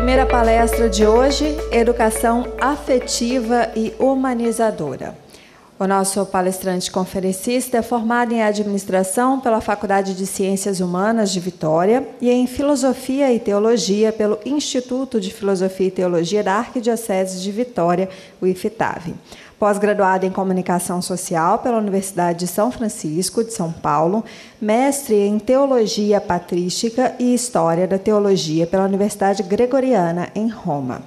Primeira palestra de hoje, Educação Afetiva e Humanizadora. O nosso palestrante conferencista é formado em Administração pela Faculdade de Ciências Humanas de Vitória e em Filosofia e Teologia pelo Instituto de Filosofia e Teologia da Arquidiocese de Vitória, o IFITAV. Pós-graduado em Comunicação Social pela Universidade de São Francisco, de São Paulo, mestre em Teologia Patrística e História da Teologia pela Universidade Gregoriana, em Roma.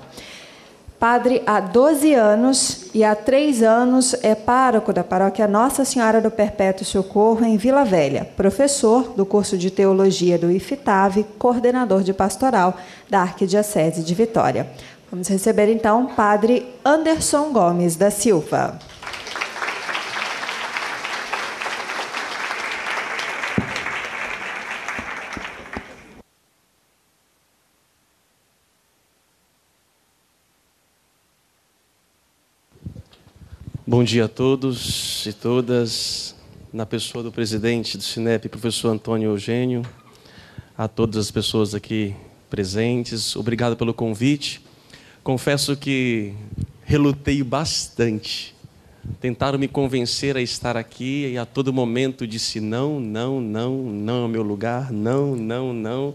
Padre há 12 anos e há 3 anos é pároco da paróquia Nossa Senhora do Perpétuo Socorro, em Vila Velha, professor do curso de Teologia do IFITAV, coordenador de pastoral da Arquidiocese de Vitória. Vamos receber, então, Padre Anderson Gomes da Silva. Bom dia a todos e todas, na pessoa do presidente do Sinep, professor Antônio Eugênio, a todas as pessoas aqui presentes, obrigado pelo convite. Confesso que relutei bastante. Tentaram me convencer a estar aqui e a todo momento disse não, não, não, não é o meu lugar, não, não, não.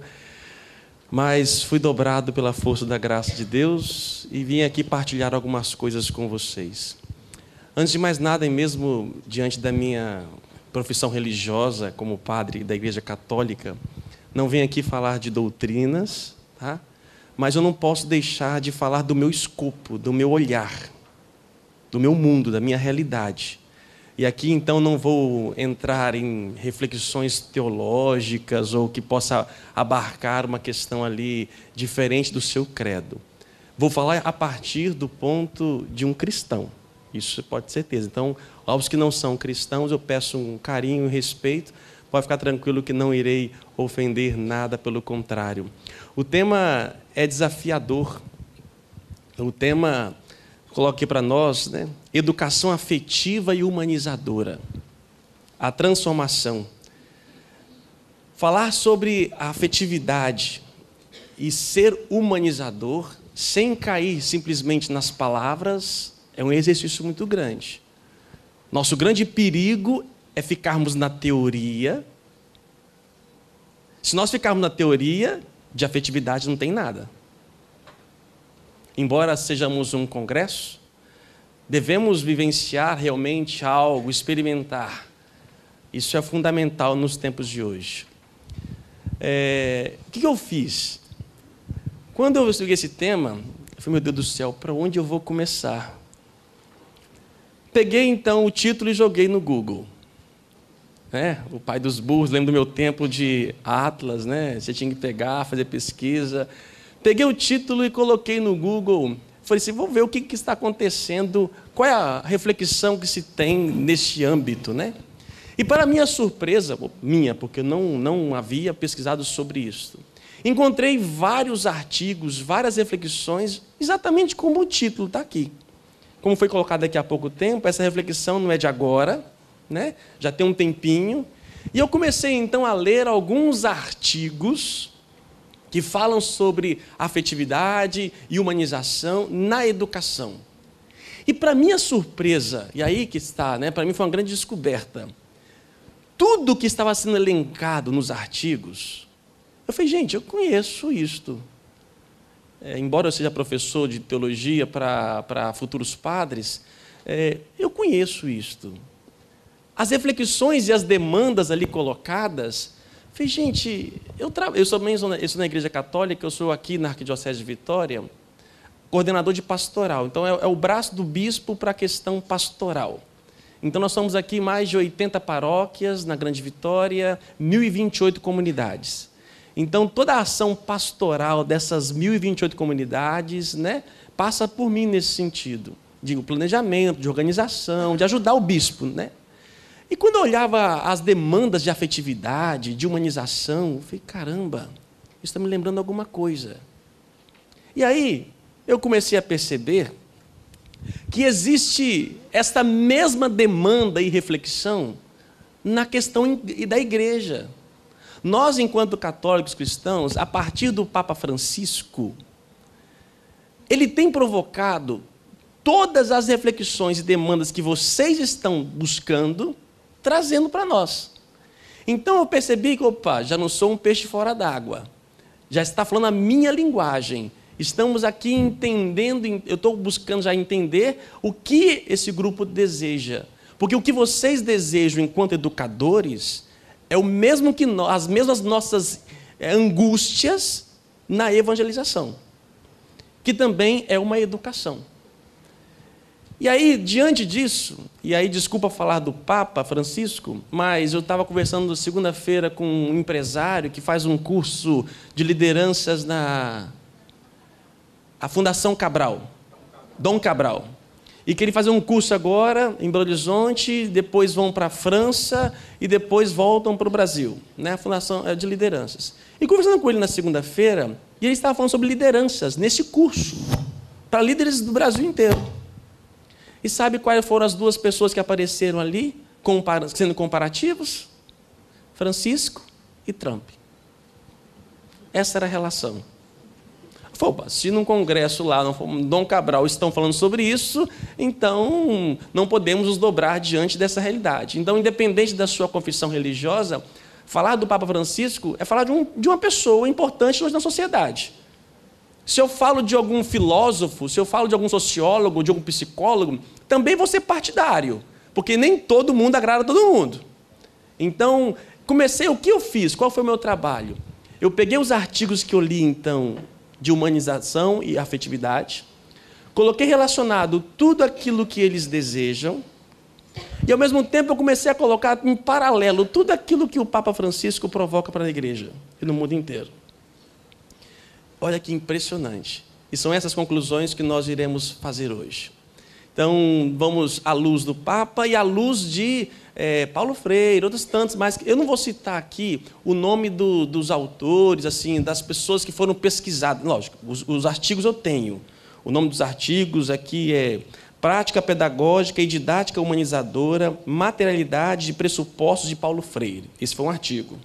Mas fui dobrado pela força da graça de Deus e vim aqui partilhar algumas coisas com vocês. Antes de mais nada, e mesmo diante da minha profissão religiosa como padre da Igreja Católica, não venho aqui falar de doutrinas, tá? Mas eu não posso deixar de falar do meu escopo, do meu olhar, do meu mundo, da minha realidade. E aqui, então, não vou entrar em reflexões teológicas ou que possa abarcar uma questão ali diferente do seu credo. Vou falar a partir do ponto de um cristão. Isso pode ter certeza. Então, aos que não são cristãos, eu peço um carinho e respeito. Pode ficar tranquilo que não irei ofender nada, pelo contrário. O tema é desafiador. O tema, coloquei para nós, né? Educação afetiva e humanizadora. A transformação. Falar sobre a afetividade e ser humanizador, sem cair simplesmente nas palavras, é um exercício muito grande. Nosso grande perigo é ficarmos na teoria. Se nós ficarmos na teoria, de afetividade não tem nada. Embora sejamos um congresso, devemos vivenciar realmente algo, experimentar. Isso é fundamental nos tempos de hoje. O que eu fiz? Quando eu estudei esse tema, eu falei, meu Deus do céu, para onde eu vou começar? Peguei, então, o título e joguei no Google. O pai dos burros, lembro do meu tempo de Atlas, né? Você tinha que pegar, fazer pesquisa. Peguei o título e coloquei no Google. Falei assim, vou ver o que está acontecendo, qual é a reflexão que se tem neste âmbito, né? E para minha surpresa, porque eu não havia pesquisado sobre isso, encontrei vários artigos, várias reflexões, exatamente como o título está aqui. Como foi colocado aqui há pouco tempo, essa reflexão não é de agora, né? Já tem um tempinho. E eu comecei, então, a ler alguns artigos que falam sobre afetividade e humanização na educação. E, para minha surpresa, e aí que está, né? Para mim foi uma grande descoberta, tudo que estava sendo elencado nos artigos, eu falei, gente, eu conheço isto. Embora eu seja professor de teologia para futuros padres, eu conheço isto. As reflexões e as demandas ali colocadas, falei, gente, eu sou na Igreja Católica, eu sou aqui na Arquidiocese de Vitória, coordenador de pastoral. Então, é o braço do bispo para a questão pastoral. Então, nós somos aqui mais de 80 paróquias na Grande Vitória, 1.028 comunidades. Então, toda a ação pastoral dessas 1.028 comunidades, né, passa por mim nesse sentido, de planejamento, de organização, de ajudar o bispo, né? E quando eu olhava as demandas de afetividade, de humanização, eu falei, caramba, isso está me lembrando alguma coisa. E aí, eu comecei a perceber que existe esta mesma demanda e reflexão na questão da igreja. Nós, enquanto católicos cristãos, a partir do Papa Francisco, ele tem provocado todas as reflexões e demandas que vocês estão buscando, trazendo para nós. Então eu percebi que, opa, já não sou um peixe fora d'água. Já está falando a minha linguagem. Estamos aqui entendendo, eu estou buscando já entender o que esse grupo deseja. Porque o que vocês desejam enquanto educadores é o mesmo que nós, as mesmas nossas angústias na evangelização, que também é uma educação. E aí, diante disso, e aí desculpa falar do Papa Francisco, mas eu estava conversando segunda-feira com um empresário que faz um curso de lideranças na Fundação Cabral, Dom Cabral, e que ele faz um curso agora em Belo Horizonte, depois vão para a França e depois voltam para o Brasil, né? A Fundação de Lideranças. E conversando com ele na segunda-feira, e ele estava falando sobre lideranças nesse curso, para líderes do Brasil inteiro. E sabe quais foram as duas pessoas que apareceram ali, sendo comparativos? Francisco e Trump. Essa era a relação. Se num congresso lá, no Dom Cabral, estão falando sobre isso, então não podemos nos dobrar diante dessa realidade. Então, independente da sua confissão religiosa, falar do Papa Francisco é falar de uma pessoa importante hoje na sociedade. Se eu falo de algum filósofo, se eu falo de algum sociólogo, de algum psicólogo, também vou ser partidário, porque nem todo mundo agrada a todo mundo. Então, o que eu fiz? Qual foi o meu trabalho? Eu peguei os artigos que eu li, então, de humanização e afetividade, coloquei relacionado tudo aquilo que eles desejam, e, ao mesmo tempo, eu comecei a colocar em paralelo tudo aquilo que o Papa Francisco provoca para a igreja e no mundo inteiro. Olha que impressionante. E são essas conclusões que nós iremos fazer hoje. Então, vamos à luz do Papa e à luz de Paulo Freire, outros tantos mais. Eu não vou citar aqui o nome dos autores, assim, das pessoas que foram pesquisadas. Lógico, os artigos eu tenho. O nome dos artigos aqui é Prática Pedagógica e Didática Humanizadora, Materialidade e Pressupostos de Paulo Freire. Esse foi um artigo.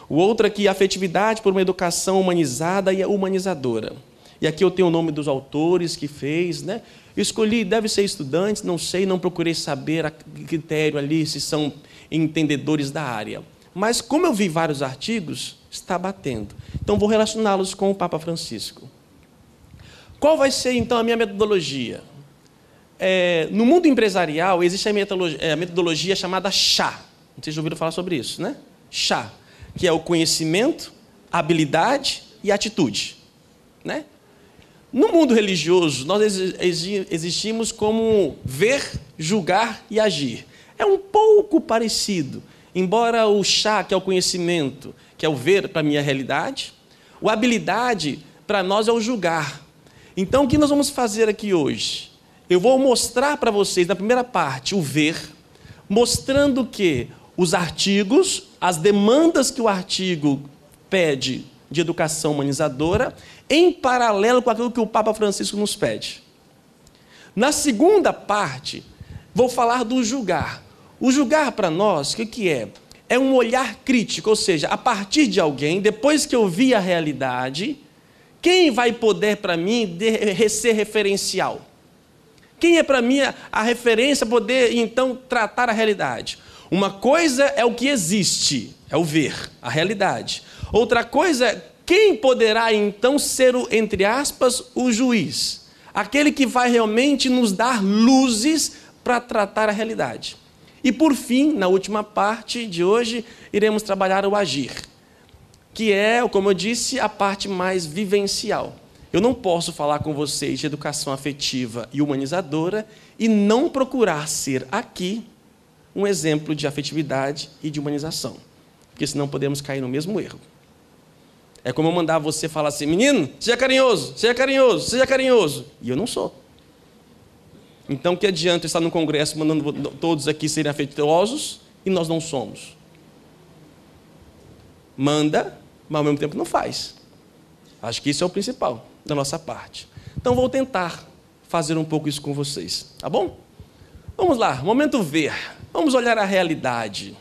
O outro aqui, Afetividade por uma Educação Humanizada e Humanizadora. E aqui eu tenho o nome dos autores que fez, né? Eu escolhi, deve ser estudantes, não sei, não procurei saber a critério ali, se são entendedores da área. Mas, como eu vi vários artigos, está batendo. Então, vou relacioná-los com o Papa Francisco. Qual vai ser, então, a minha metodologia? No mundo empresarial, existe a metodologia chamada CHA. Não sei se já ouviram falar sobre isso, né? CHA, que é o conhecimento, habilidade e atitude, né? No mundo religioso, nós existimos como ver, julgar e agir. É um pouco parecido, embora o chá, que é o conhecimento, que é o ver para a minha realidade, a habilidade para nós é o julgar. Então, o que nós vamos fazer aqui hoje? Eu vou mostrar para vocês, na primeira parte, o ver, mostrando que os artigos, as demandas que o artigo pede de educação humanizadora, em paralelo com aquilo que o Papa Francisco nos pede. Na segunda parte, vou falar do julgar. O julgar para nós, o que é? É um olhar crítico, ou seja, a partir de alguém, depois que eu vi a realidade, quem vai poder para mim ser referencial? Quem é para mim a referência poder, então, tratar a realidade? Uma coisa é o que existe, é o ver, a realidade. Outra coisa é quem poderá, então, ser, entre aspas, o juiz? Aquele que vai realmente nos dar luzes para tratar a realidade. E, por fim, na última parte de hoje, iremos trabalhar o agir, que é, como eu disse, a parte mais vivencial. Eu não posso falar com vocês de educação afetiva e humanizadora e não procurar ser aqui um exemplo de afetividade e de humanização, porque senão podemos cair no mesmo erro. É como eu mandar você falar assim, menino, seja carinhoso, seja carinhoso, seja carinhoso. E eu não sou. Então, que adianta eu estar no congresso mandando todos aqui serem afetuosos e nós não somos? Manda, mas ao mesmo tempo não faz. Acho que isso é o principal da nossa parte. Então, vou tentar fazer um pouco isso com vocês, tá bom? Vamos lá, momento ver. Vamos olhar a realidade.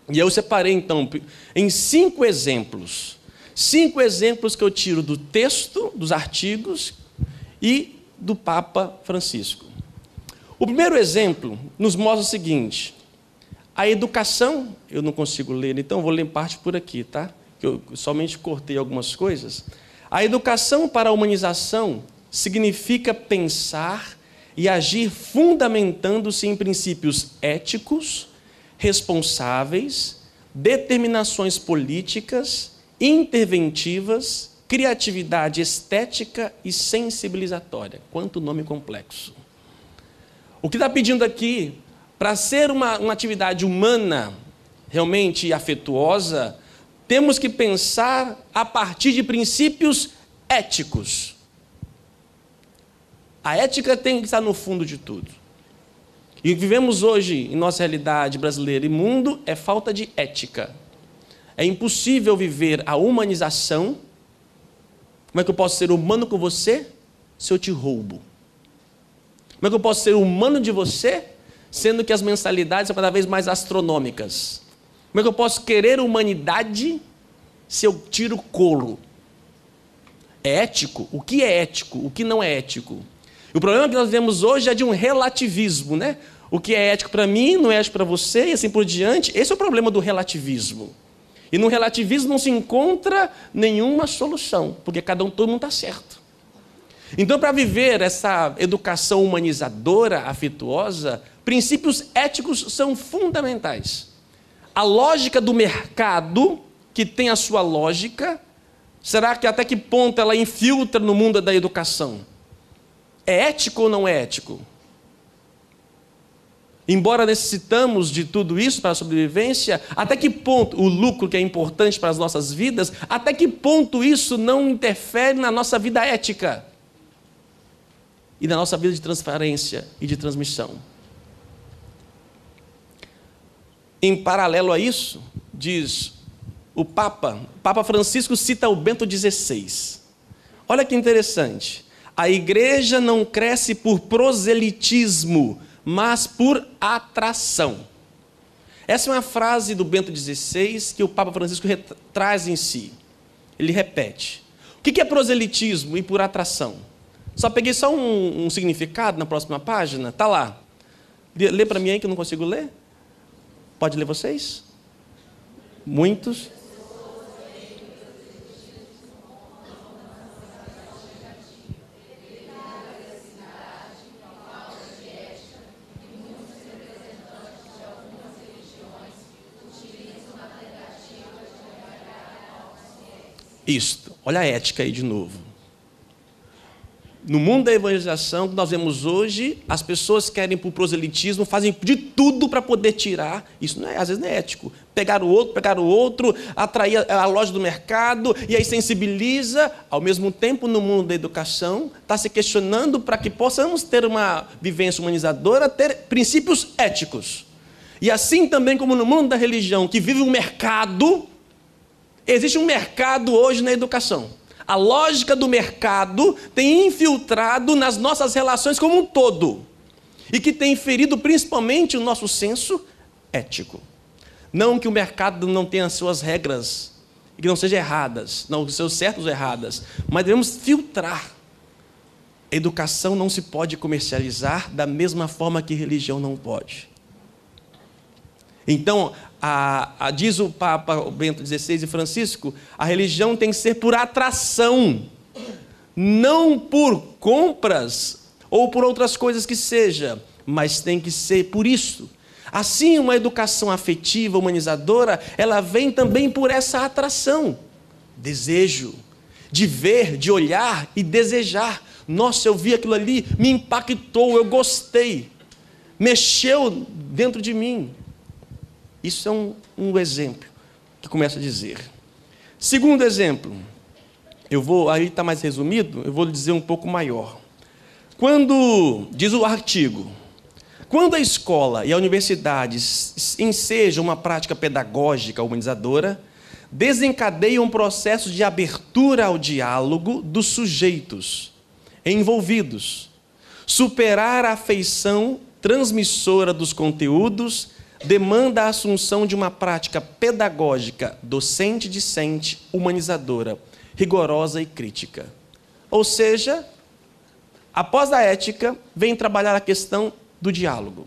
E eu separei, então, em 5 exemplos. 5 exemplos que eu tiro do texto, dos artigos, e do Papa Francisco. O primeiro exemplo nos mostra o seguinte: a educação, eu não consigo ler, então vou ler parte por aqui, tá? Eu somente cortei algumas coisas. A educação para a humanização significa pensar e agir fundamentando-se em princípios éticos, responsáveis, determinações políticas, interventivas, criatividade estética e sensibilizatória. Quanto nome complexo. O que está pedindo aqui, para ser uma atividade humana, realmente afetuosa, temos que pensar a partir de princípios éticos. A ética tem que estar no fundo de tudo. E o que vivemos hoje em nossa realidade brasileira e mundo é falta de ética. É impossível viver a humanização. Como é que eu posso ser humano com você se eu te roubo? Como é que eu posso ser humano de você, sendo que as mensalidades são cada vez mais astronômicas? Como é que eu posso querer humanidade se eu tiro couro? É ético? O que é ético? O que não é ético? E o problema que nós vemos hoje é de um relativismo, né? O que é ético para mim não é ético para você e assim por diante. Esse é o problema do relativismo. E no relativismo não se encontra nenhuma solução, porque todo mundo está certo. Então, para viver essa educação humanizadora, afetuosa, princípios éticos são fundamentais. A lógica do mercado, que tem a sua lógica, será que até que ponto ela infiltra no mundo da educação? É ético ou não é ético? Embora necessitamos de tudo isso para a sobrevivência, até que ponto o lucro que é importante para as nossas vidas, até que ponto isso não interfere na nossa vida ética? E na nossa vida de transparência e de transmissão. Em paralelo a isso, diz o Papa Francisco cita o Bento XVI. Olha que interessante. A igreja não cresce por proselitismo, mas por atração. Essa é uma frase do Bento XVI que o Papa Francisco traz em si. Ele repete. O que é proselitismo e por atração? Só peguei só um significado na próxima página. Está lá. Lê para mim aí que eu não consigo ler. Pode ler vocês? Muitos. Isto. Olha a ética aí de novo. No mundo da evangelização que nós vemos hoje, as pessoas querem para o proselitismo, fazem de tudo para poder tirar. Isso não é, às vezes não é ético. Pegar o outro, atrair a loja do mercado, e aí sensibiliza. Ao mesmo tempo, no mundo da educação, está se questionando para que possamos ter uma vivência humanizadora, ter princípios éticos. E assim também como no mundo da religião, que vive um mercado, existe um mercado hoje na educação. A lógica do mercado tem infiltrado nas nossas relações como um todo. E que tem ferido principalmente o nosso senso ético. Não que o mercado não tenha suas regras, e que não sejam erradas, não que sejam certas ou erradas, mas devemos filtrar. A educação não se pode comercializar da mesma forma que religião não pode. Então, diz o Papa Bento XVI e Francisco, a religião tem que ser por atração, não por compras ou por outras coisas que seja, mas tem que ser por isso. Assim, uma educação afetiva, humanizadora, ela vem também por essa atração, desejo, de ver, de olhar e desejar. Nossa, eu vi aquilo ali, me impactou, eu gostei, mexeu dentro de mim. Isso é um exemplo que começa a dizer. Segundo exemplo, aí está mais resumido, eu vou dizer um pouco maior. Diz o artigo, quando a escola e a universidade ensejam uma prática pedagógica humanizadora, desencadeiam processos de abertura ao diálogo dos sujeitos envolvidos, superar a afeição transmissora dos conteúdos demanda a assunção de uma prática pedagógica docente-discente, humanizadora, rigorosa e crítica. Ou seja, após a ética, vem trabalhar a questão do diálogo.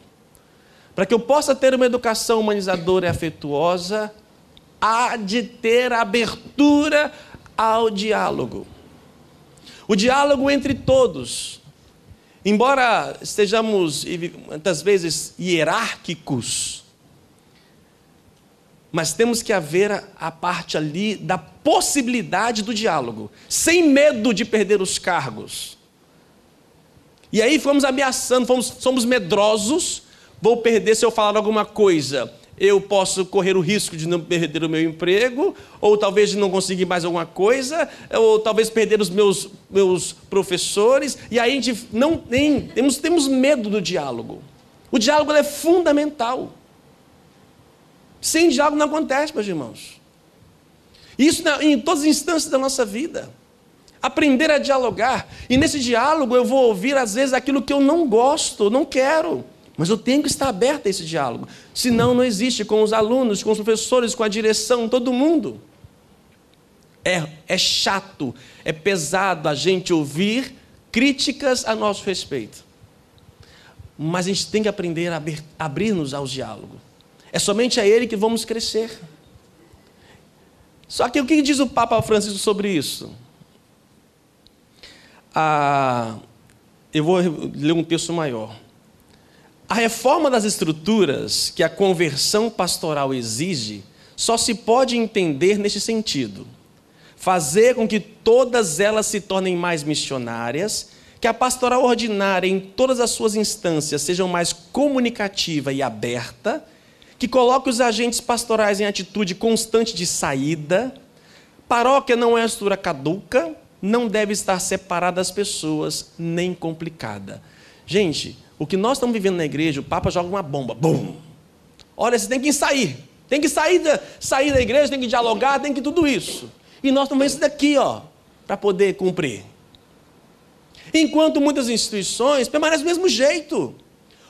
Para que eu possa ter uma educação humanizadora e afetuosa, há de ter abertura ao diálogo. O diálogo entre todos. Embora estejamos, muitas vezes, hierárquicos, mas temos que haver a parte ali da possibilidade do diálogo, sem medo de perder os cargos. E aí fomos ameaçando, somos medrosos, vou perder se eu falar alguma coisa. Eu posso correr o risco de não perder o meu emprego, ou talvez de não conseguir mais alguma coisa, ou talvez perder os meus professores, e aí a gente temos medo do diálogo. O diálogo é fundamental. Sem diálogo não acontece, meus irmãos. Isso em todas as instâncias da nossa vida. Aprender a dialogar, e nesse diálogo eu vou ouvir às vezes aquilo que eu não gosto, não quero. Mas eu tenho que estar aberto a esse diálogo. Senão não existe com os alunos, com os professores, com a direção, todo mundo. É chato, é pesado a gente ouvir críticas a nosso respeito. Mas a gente tem que aprender a abrir-nos ao diálogo. É somente a ele que vamos crescer. Só que o que diz o Papa Francisco sobre isso? Eu vou ler um texto maior. A reforma das estruturas que a conversão pastoral exige só se pode entender neste sentido: fazer com que todas elas se tornem mais missionárias, que a pastoral ordinária em todas as suas instâncias seja mais comunicativa e aberta, que coloque os agentes pastorais em atitude constante de saída. Paróquia não é estrutura caduca, não deve estar separada das pessoas, nem complicada. Gente, o que nós estamos vivendo na igreja, o Papa joga uma bomba. Bum! Olha, você tem que sair. Tem que sair da igreja, tem que dialogar, tem que tudo isso. E nós estamos vendo isso daqui, para poder cumprir. Enquanto muitas instituições permanecem do mesmo jeito.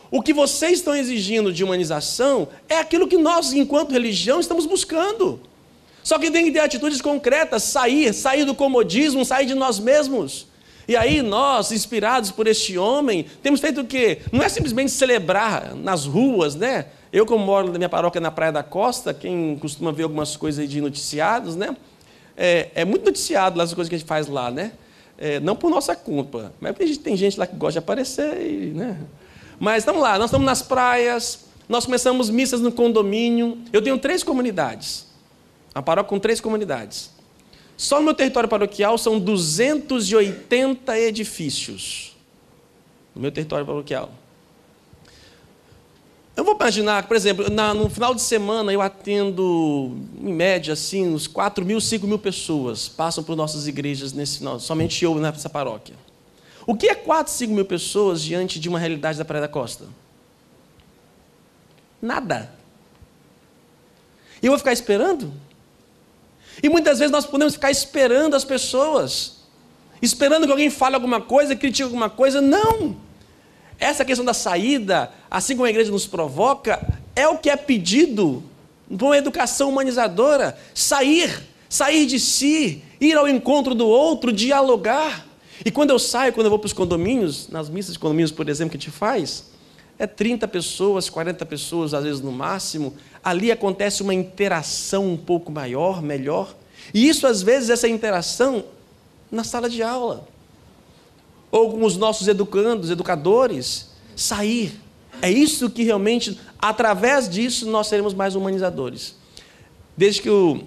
O que vocês estão exigindo de humanização é aquilo que nós, enquanto religião, estamos buscando. Só que tem que ter atitudes concretas, sair do comodismo, sair de nós mesmos. E aí nós, inspirados por este homem, temos feito o quê? Não é simplesmente celebrar nas ruas, né? Eu, como moro na minha paróquia na Praia da Costa, quem costuma ver algumas coisas aí de noticiados, né? É muito noticiado lá as coisas que a gente faz lá, né? Não por nossa culpa, mas porque tem gente lá que gosta de aparecer, né? Mas estamos lá, nós estamos nas praias, nós começamos missas no condomínio. Eu tenho 3 comunidades, uma paróquia com 3 comunidades. Só no meu território paroquial são 280 edifícios. No meu território paroquial. Eu vou imaginar, por exemplo, no final de semana eu atendo, em média, assim, uns 4.000, 5.000 pessoas passam por nossas igrejas nesse final, somente eu nessa paróquia. O que é 4, 5.000 pessoas diante de uma realidade da Praia da Costa? Nada. E eu vou ficar esperando? E muitas vezes nós podemos ficar esperando as pessoas, esperando que alguém fale alguma coisa, critique alguma coisa. Não! Essa questão da saída, assim como a igreja nos provoca, é o que é pedido para uma educação humanizadora. Sair de si, ir ao encontro do outro, dialogar. E quando eu vou para os condomínios, nas missas de condomínios, por exemplo, que a gente faz, 30 pessoas, 40 pessoas, às vezes no máximo. Ali acontece uma interação um pouco maior, melhor. E isso, às vezes, essa interação na sala de aula. Ou com os nossos educadores, sair. É isso que realmente, através disso, nós seremos mais humanizadores. Desde que eu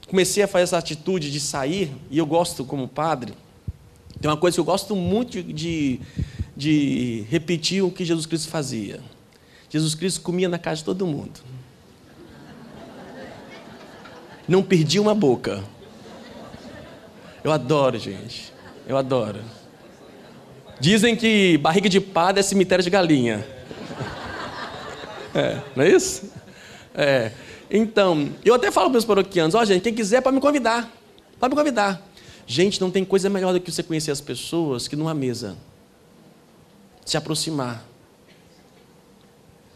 comecei a fazer essa atitude de sair, e eu gosto como padre, tem uma coisa que eu gosto muito de repetir o que Jesus Cristo fazia. Jesus Cristo comia na casa de todo mundo. Não perdia uma boca. Eu adoro, gente. Eu adoro. Dizem que barriga de padre é cemitério de galinha. Não é isso? Então, eu até falo para os meus paroquianos, gente, quem quiser pode me convidar. Pode me convidar. Gente, não tem coisa melhor do que você conhecer as pessoas que numa mesa. Se aproximar.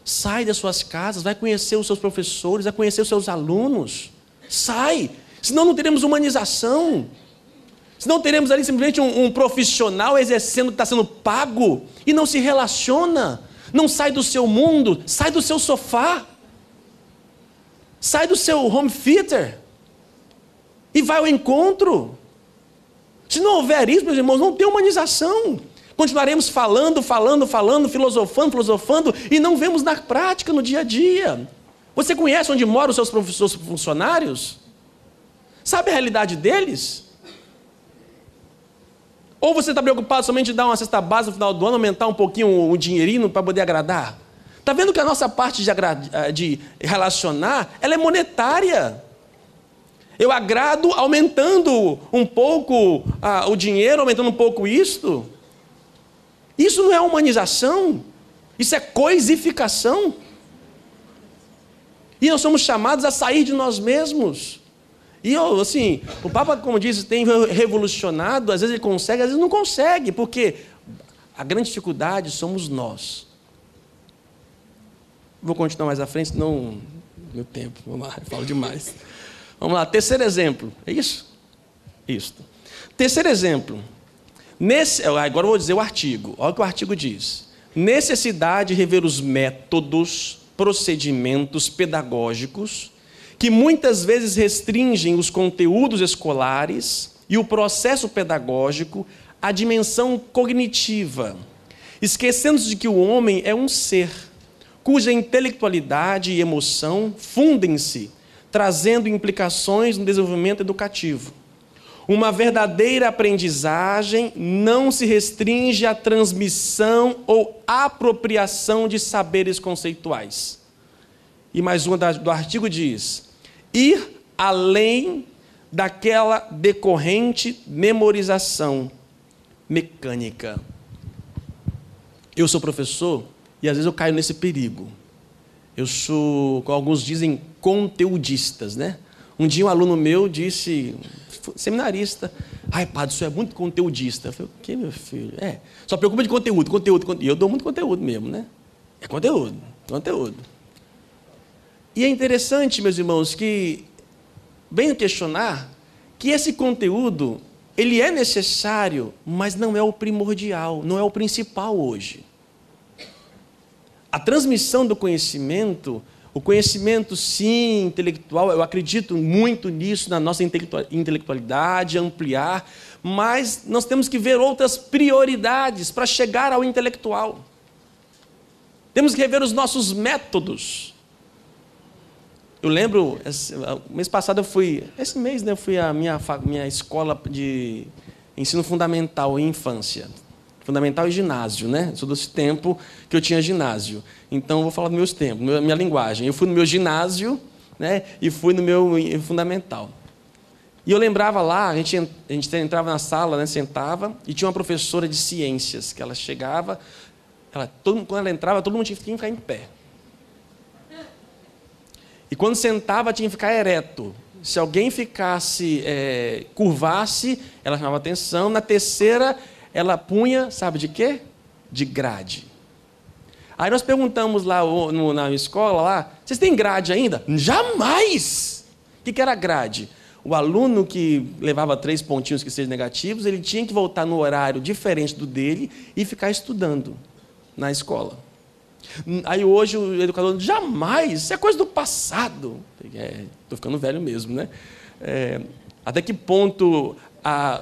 Sai das suas casas, vai conhecer os seus professores, vai conhecer os seus alunos. Sai, senão não teremos humanização. Senão teremos ali simplesmente um profissional exercendo, está sendo pago e não se relaciona, não sai do seu mundo, sai do seu sofá, sai do seu home theater e vai ao encontro. Se não houver isso, meus irmãos, não tem humanização. Continuaremos falando, filosofando e não vemos na prática, no dia a dia. Você conhece onde moram os seus professores funcionários? Sabe a realidade deles? Ou você está preocupado somente em dar uma cesta básica no final do ano, aumentar um pouquinho o dinheirinho para poder agradar? Está vendo que a nossa parte de relacionar, ela é monetária. Eu agrado aumentando um pouco o dinheiro, aumentando um pouco isto. Isso não é humanização, isso é coisificação. E nós somos chamados a sair de nós mesmos. E o Papa, como disse, tem revolucionado, às vezes ele consegue, às vezes não consegue, porque a grande dificuldade somos nós. Vou continuar mais à frente, senão meu tempo, vamos lá, eu falo demais. Vamos lá, terceiro exemplo, é isso? Isso. Terceiro exemplo, agora eu vou dizer o artigo, olha o que o artigo diz. Necessidade de rever os métodos, procedimentos pedagógicos que muitas vezes restringem os conteúdos escolares e o processo pedagógico à dimensão cognitiva, esquecendo-se de que o homem é um ser, cuja intelectualidade e emoção fundem-se, trazendo implicações no desenvolvimento educativo. Uma verdadeira aprendizagem não se restringe à transmissão ou apropriação de saberes conceituais. E mais uma do artigo diz: ir além daquela decorrente memorização mecânica. Eu sou professor e às vezes eu caio nesse perigo. Eu sou, como alguns dizem, conteudistas, né? Um dia um aluno meu disse, seminarista, ai, padre, isso é muito conteudista. Eu falei, o que, meu filho? Só preocupa de conteúdo. E eu dou muito conteúdo mesmo, né? É conteúdo. E é interessante, meus irmãos, que venho questionar que esse conteúdo, ele é necessário, mas não é o primordial, não é o principal hoje. A transmissão do conhecimento, o conhecimento, sim, intelectual, eu acredito muito nisso, na nossa intelectualidade, ampliar, mas nós temos que ver outras prioridades para chegar ao intelectual. Temos que rever os nossos métodos. Eu lembro, mês passado eu fui à minha escola de ensino fundamental e infância. Fundamental e ginásio, né? Eu sou desse tempo que eu tinha ginásio. Então, eu vou falar dos meus tempos, minha linguagem. Eu fui no meu ginásio, né? E fui no meu fundamental. E eu lembrava lá, a gente entrava na sala, né? Sentava, e tinha uma professora de ciências, que ela chegava, quando ela entrava, todo mundo tinha que ficar em pé. E quando sentava, tinha que ficar ereto. Se alguém curvasse, ela chamava atenção. Na terceira, ela punha, sabe de quê? De grade. Aí nós perguntamos lá na escola, lá, vocês têm grade ainda? Jamais! O que era grade? O aluno que levava 3 pontinhos que sejam negativos, ele tinha que voltar no horário diferente do dele e ficar estudando na escola. Aí hoje o educador, jamais, isso é coisa do passado. Estou ficando velho mesmo, né? Até que ponto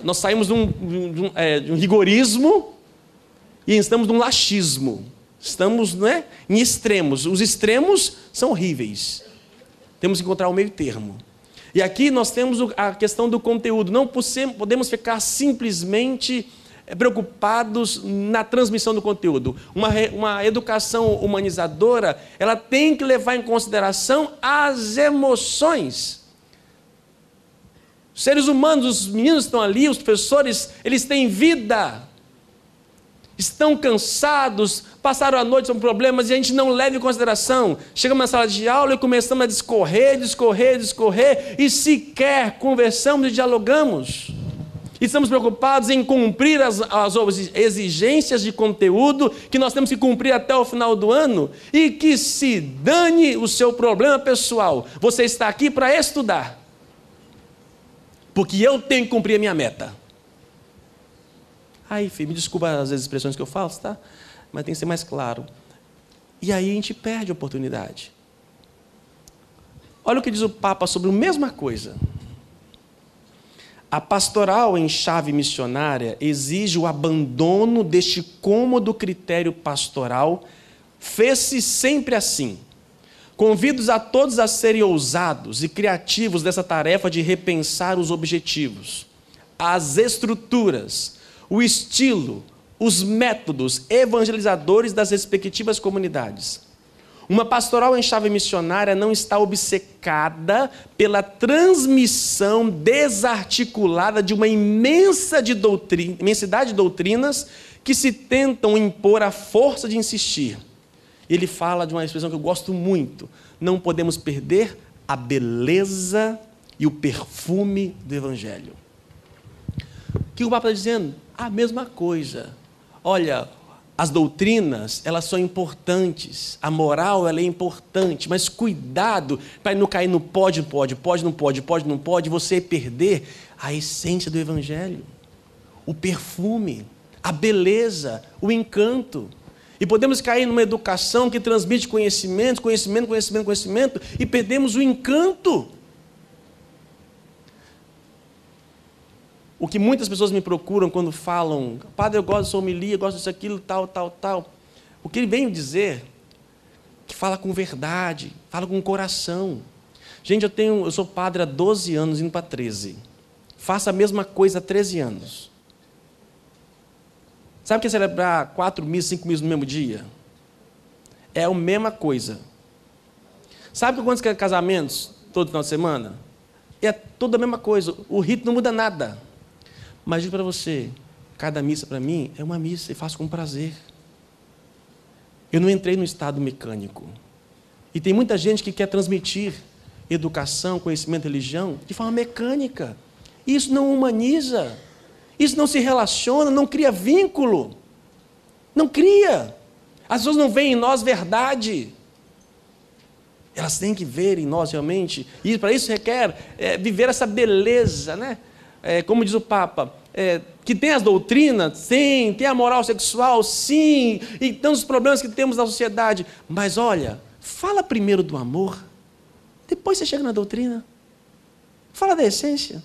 nós saímos de um rigorismo e estamos num laxismo. Estamos, né, em extremos. Os extremos são horríveis. Temos que encontrar o meio termo. E aqui nós temos a questão do conteúdo. Não podemos ficar simplesmente preocupados na transmissão do conteúdo. Uma educação humanizadora, ela tem que levar em consideração as emoções. Os seres humanos, os meninos estão ali, os professores, eles têm vida. Estão cansados, passaram a noite com problemas e a gente não leva em consideração. Chegamos na sala de aula e começamos a discorrer, e sequer conversamos e dialogamos. Estamos preocupados em cumprir as exigências de conteúdo que nós temos que cumprir até o final do ano, e que se dane o seu problema pessoal. Você está aqui para estudar, porque eu tenho que cumprir a minha meta. Ai, filho, me desculpa as expressões que eu faço, tá? Mas tem que ser mais claro. E aí a gente perde a oportunidade. Olha o que diz o Papa sobre a mesma coisa. A pastoral em chave missionária exige o abandono deste cômodo critério pastoral. Fez-se sempre assim. Convido a todos a serem ousados e criativos dessa tarefa de repensar os objetivos, as estruturas, o estilo, os métodos evangelizadores das respectivas comunidades. Uma pastoral em chave missionária não está obcecada pela transmissão desarticulada de uma imensidade de doutrinas que se tentam impor à força de insistir. Ele fala de uma expressão que eu gosto muito: não podemos perder a beleza e o perfume do Evangelho. O que o Papa está dizendo? A mesma coisa. Olha, as doutrinas, elas são importantes, a moral, ela é importante, mas cuidado para não cair no pode, não pode, você perder a essência do Evangelho, o perfume, a beleza, o encanto. E podemos cair numa educação que transmite conhecimento, e perdemos o encanto. O que muitas pessoas me procuram quando falam: padre, eu gosto da sua homilia, eu gosto disso, aquilo, tal. O que ele vem dizer, que fala com verdade, fala com coração. Gente, eu sou padre há 12 anos, indo para 13. Faço a mesma coisa há 13 anos. Sabe o que é celebrar 4 missas, 5 missas no mesmo dia? É a mesma coisa. Sabe quantos casamentos todo final de semana? É toda a mesma coisa. O rito não muda nada. Mas digo para você, cada missa para mim é uma missa e faço com prazer. Eu não entrei no estado mecânico. E tem muita gente que quer transmitir educação, conhecimento, religião de forma mecânica. Isso não humaniza. Isso não se relaciona, não cria vínculo. Não cria. As pessoas não veem em nós verdade. Elas têm que ver em nós realmente. E para isso requer viver essa beleza, né? Como diz o Papa, que tem as doutrinas, sim, tem a moral sexual, sim, e tantos problemas que temos na sociedade. Mas olha, fala primeiro do amor, depois você chega na doutrina. Fala da essência.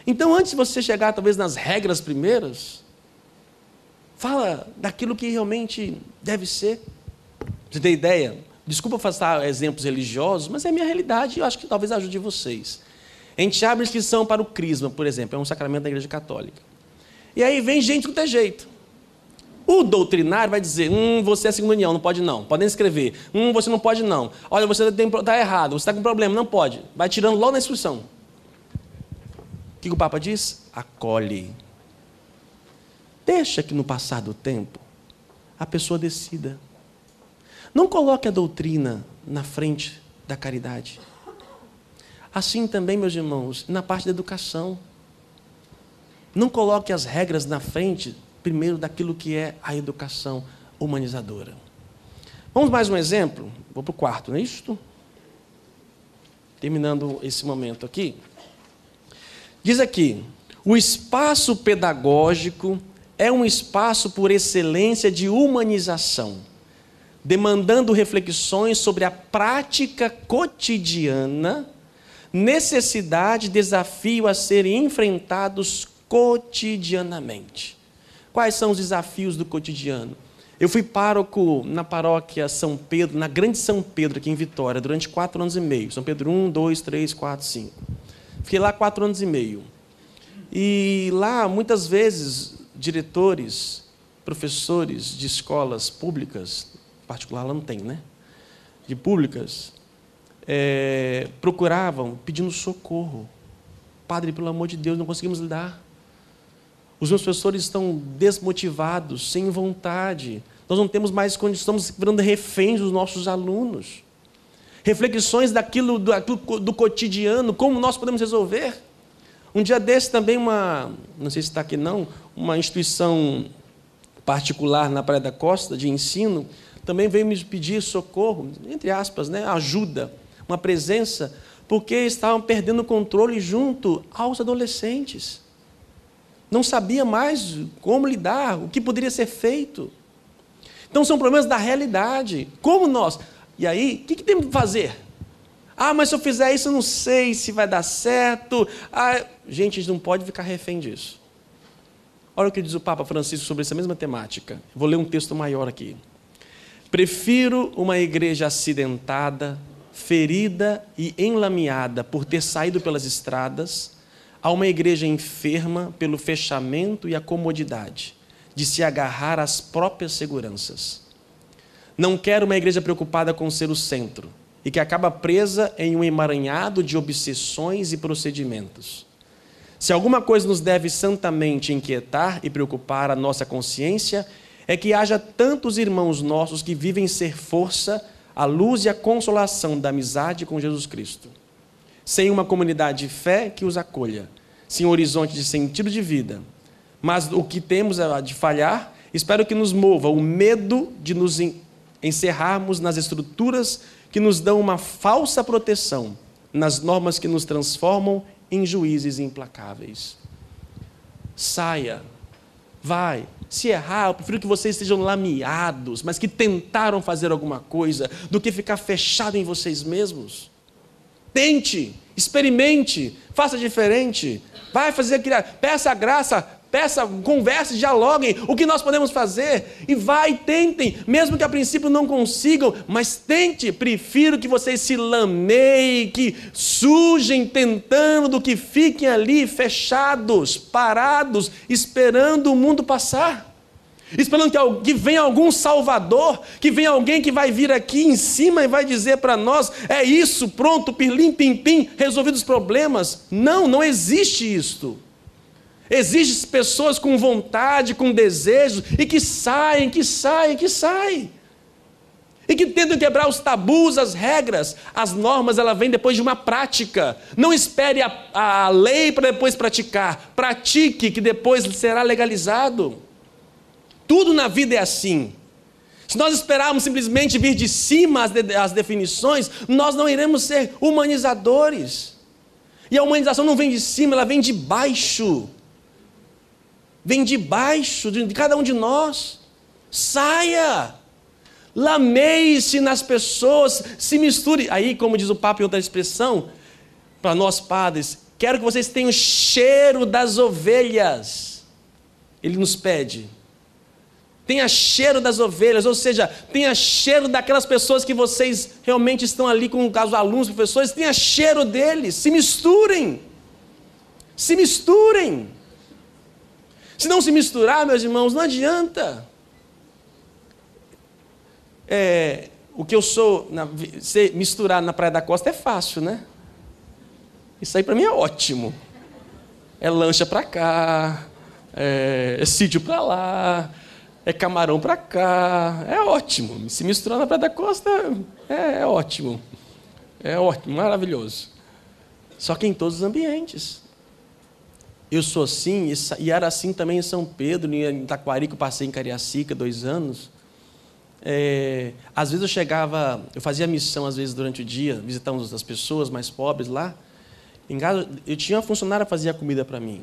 Então, antes de você chegar, talvez, nas regras primeiras, fala daquilo que realmente deve ser. Pra você ter ideia, desculpa fazer exemplos religiosos, mas é a minha realidade e eu acho que talvez ajude vocês. A gente abre inscrição para o Crisma, por exemplo, é um sacramento da Igreja Católica. E aí vem gente com jeito. O doutrinário vai dizer: você é segunda união, não pode não. Podem escrever. Você não pode não. Olha, você está errado, você está com problema, não pode. Vai tirando logo na inscrição. O que o Papa diz? Acolhe. Deixa que no passar do tempo a pessoa decida. Não coloque a doutrina na frente da caridade. Assim também, meus irmãos, na parte da educação. Não coloque as regras na frente, primeiro, daquilo que é a educação humanizadora. Vamos mais um exemplo? Vou para o quarto, não é isto? Terminando esse momento aqui. Diz aqui: o espaço pedagógico é um espaço por excelência de humanização, demandando reflexões sobre a prática cotidiana, necessidade e desafio a serem enfrentados cotidianamente. Quais são os desafios do cotidiano? Eu fui pároco na paróquia São Pedro, na Grande São Pedro, aqui em Vitória, durante 4 anos e meio. São Pedro 1, 2, 3, 4, 5. Fiquei lá 4 anos e meio. E lá, muitas vezes, diretores, professores de escolas públicas, em particular lá não tem, né? De públicas, procuravam pedindo socorro. Padre, pelo amor de Deus, não conseguimos lidar. Os meus professores estão desmotivados, sem vontade. Nós não temos mais condição, estamos virando reféns dos nossos alunos. Reflexões daquilo do cotidiano, como nós podemos resolver. Um dia desse também não sei se está aqui não, uma instituição particular na Praia da Costa, de ensino, também veio me pedir socorro, entre aspas, né, ajuda, uma presença, porque estavam perdendo o controle junto aos adolescentes. não sabia mais como lidar, o que poderia ser feito. Então são problemas da realidade. Como nós? E aí, o que temos que fazer? Mas se eu fizer isso, eu não sei se vai dar certo. Gente, a gente não pode ficar refém disso. Olha o que diz o Papa Francisco sobre essa mesma temática. Vou ler um texto maior aqui. Prefiro uma igreja acidentada, ferida e enlameada por ter saído pelas estradas, a uma igreja enferma pelo fechamento e a comodidade de se agarrar às próprias seguranças. Não quero uma igreja preocupada com ser o centro e que acaba presa em um emaranhado de obsessões e procedimentos. Se alguma coisa nos deve santamente inquietar e preocupar a nossa consciência, é que haja tantos irmãos nossos que vivem ser força, a luz e a consolação da amizade com Jesus Cristo, sem uma comunidade de fé que os acolha, sem um horizonte de sentido de vida. Mas o que temos de falhar, espero que nos mova o medo de nos encerrarmos nas estruturas que nos dão uma falsa proteção, nas normas que nos transformam em juízes implacáveis. Saia, vai. Se errar, eu prefiro que vocês estejam lameados, mas que tentaram fazer alguma coisa, do que ficar fechado em vocês mesmos. Tente, experimente, faça diferente. Vai fazer aquilo, peça a graça, converse, dialoguem, o que nós podemos fazer, e tentem, mesmo que a princípio não consigam, mas tente. Prefiro que vocês se lameiem, que sujem tentando, do que fiquem ali fechados, parados, esperando o mundo passar, esperando que venha algum salvador, que venha alguém que vai vir aqui em cima e vai dizer para nós, é isso, pronto, pirlim, pim, pim, resolvidos os problemas. Não existe isto. Existem pessoas com vontade, com desejos, e que saem. E que tentam quebrar os tabus, as regras. As normas, ela vem depois de uma prática. Não espere a lei para depois praticar. Pratique, que depois será legalizado. Tudo na vida é assim. Se nós esperarmos simplesmente vir de cima as definições, nós não iremos ser humanizadores. E a humanização não vem de cima, ela vem de baixo. Vem de baixo de cada um de nós. Saia, lameie-se nas pessoas, se misture. Aí, como diz o Papa em outra expressão, para nós padres, quero que vocês tenham cheiro das ovelhas. Ele nos pede. Tenha cheiro das ovelhas, ou seja, tenha cheiro daquelas pessoas que vocês realmente estão ali com os alunos, professores, tenha cheiro deles, se misturem. Se misturem. Se não se misturar, meus irmãos, não adianta. O que eu sou, misturar na Praia da Costa é fácil, né? Isso aí para mim é ótimo. É lancha para cá, é sítio para lá, é camarão para cá, é ótimo. Se misturar na Praia da Costa é ótimo. É ótimo, maravilhoso. Só que em todos os ambientes. Eu sou assim, e era assim também em São Pedro, em Itaquari, que eu passei em Cariacica 2 anos. Às vezes eu fazia missão, às vezes, durante o dia, visitando as pessoas mais pobres lá. Em casa, eu tinha uma funcionária que fazia comida para mim.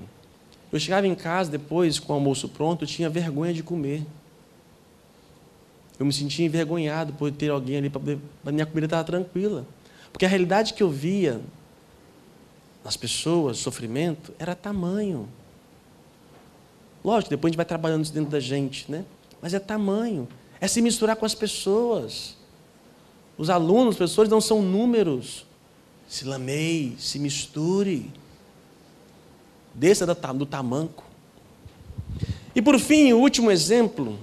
Eu chegava em casa, depois, com o almoço pronto, eu tinha vergonha de comer. Eu me sentia envergonhado por ter alguém ali, a minha comida estava tranquila. Porque a realidade que eu via as pessoas, sofrimento, era tamanho. Lógico, depois a gente vai trabalhando isso dentro da gente, né? Mas é tamanho. É se misturar com as pessoas. Os alunos, os professores não são números. Se lameie, se misture. Desça do tamanco. E por fim, o último exemplo.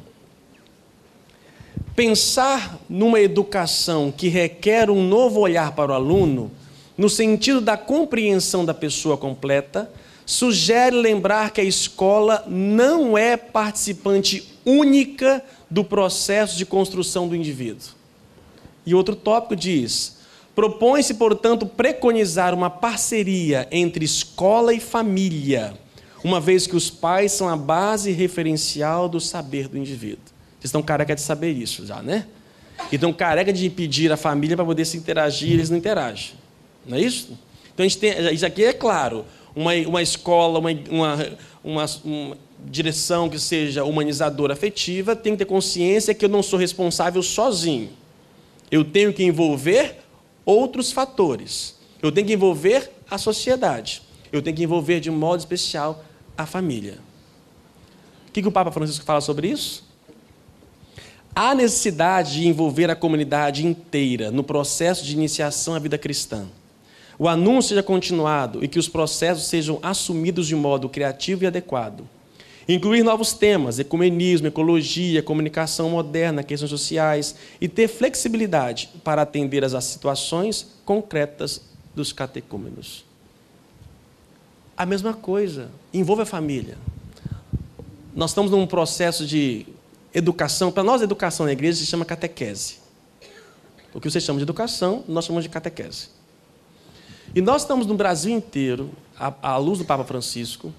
Pensar numa educação que requer um novo olhar para o aluno, no sentido da compreensão da pessoa completa, sugere lembrar que a escola não é participante única do processo de construção do indivíduo. E outro tópico diz: propõe-se, portanto, preconizar uma parceria entre escola e família, uma vez que os pais são a base referencial do saber do indivíduo. Vocês estão careca de saber isso já, né? E estão careca de impedir a família para poder se interagir, e eles não interagem. Não é isso? Então, isso aqui é claro. uma escola, uma direção que seja humanizadora, afetiva, tem que ter consciência que eu não sou responsável sozinho. Eu tenho que envolver outros fatores. Eu tenho que envolver a sociedade. Eu tenho que envolver, de modo especial, a família. O que o Papa Francisco fala sobre isso? Há necessidade de envolver a comunidade inteira no processo de iniciação à vida cristã. O anúncio seja continuado e que os processos sejam assumidos de modo criativo e adequado. Incluir novos temas, ecumenismo, ecologia, comunicação moderna, questões sociais, e ter flexibilidade para atender às situações concretas dos catecúmenos. A mesma coisa, envolve a família. Nós estamos num processo de educação. Para nós, educação na igreja se chama catequese. O que vocês chamam de educação, nós chamamos de catequese. E nós estamos no Brasil inteiro, à luz do Papa Francisco,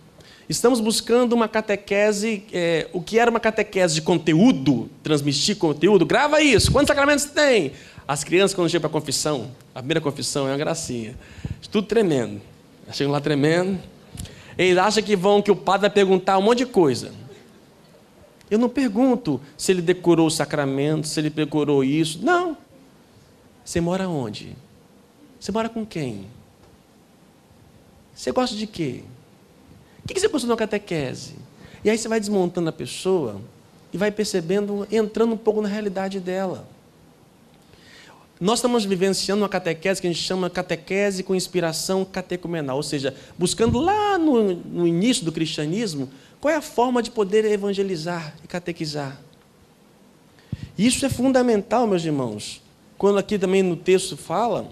estamos buscando uma catequese, o que era uma catequese de conteúdo, transmitir conteúdo. Grava isso, quantos sacramentos tem? As crianças, quando chegam para a confissão, a primeira confissão é uma gracinha, tudo tremendo. Chegam lá tremendo, eles acham que o padre vai perguntar um monte de coisa. Eu não pergunto se ele decorou o sacramento, se ele decorou isso. Não. Você mora onde? Você mora com quem? Você gosta de quê? O que você gostou na catequese? E aí você vai desmontando a pessoa e vai percebendo, entrando um pouco na realidade dela. Nós estamos vivenciando uma catequese que a gente chama catequese com inspiração catecumenal, ou seja, buscando lá no início do cristianismo, qual é a forma de poder evangelizar e catequizar. Isso é fundamental, meus irmãos, quando aqui também no texto fala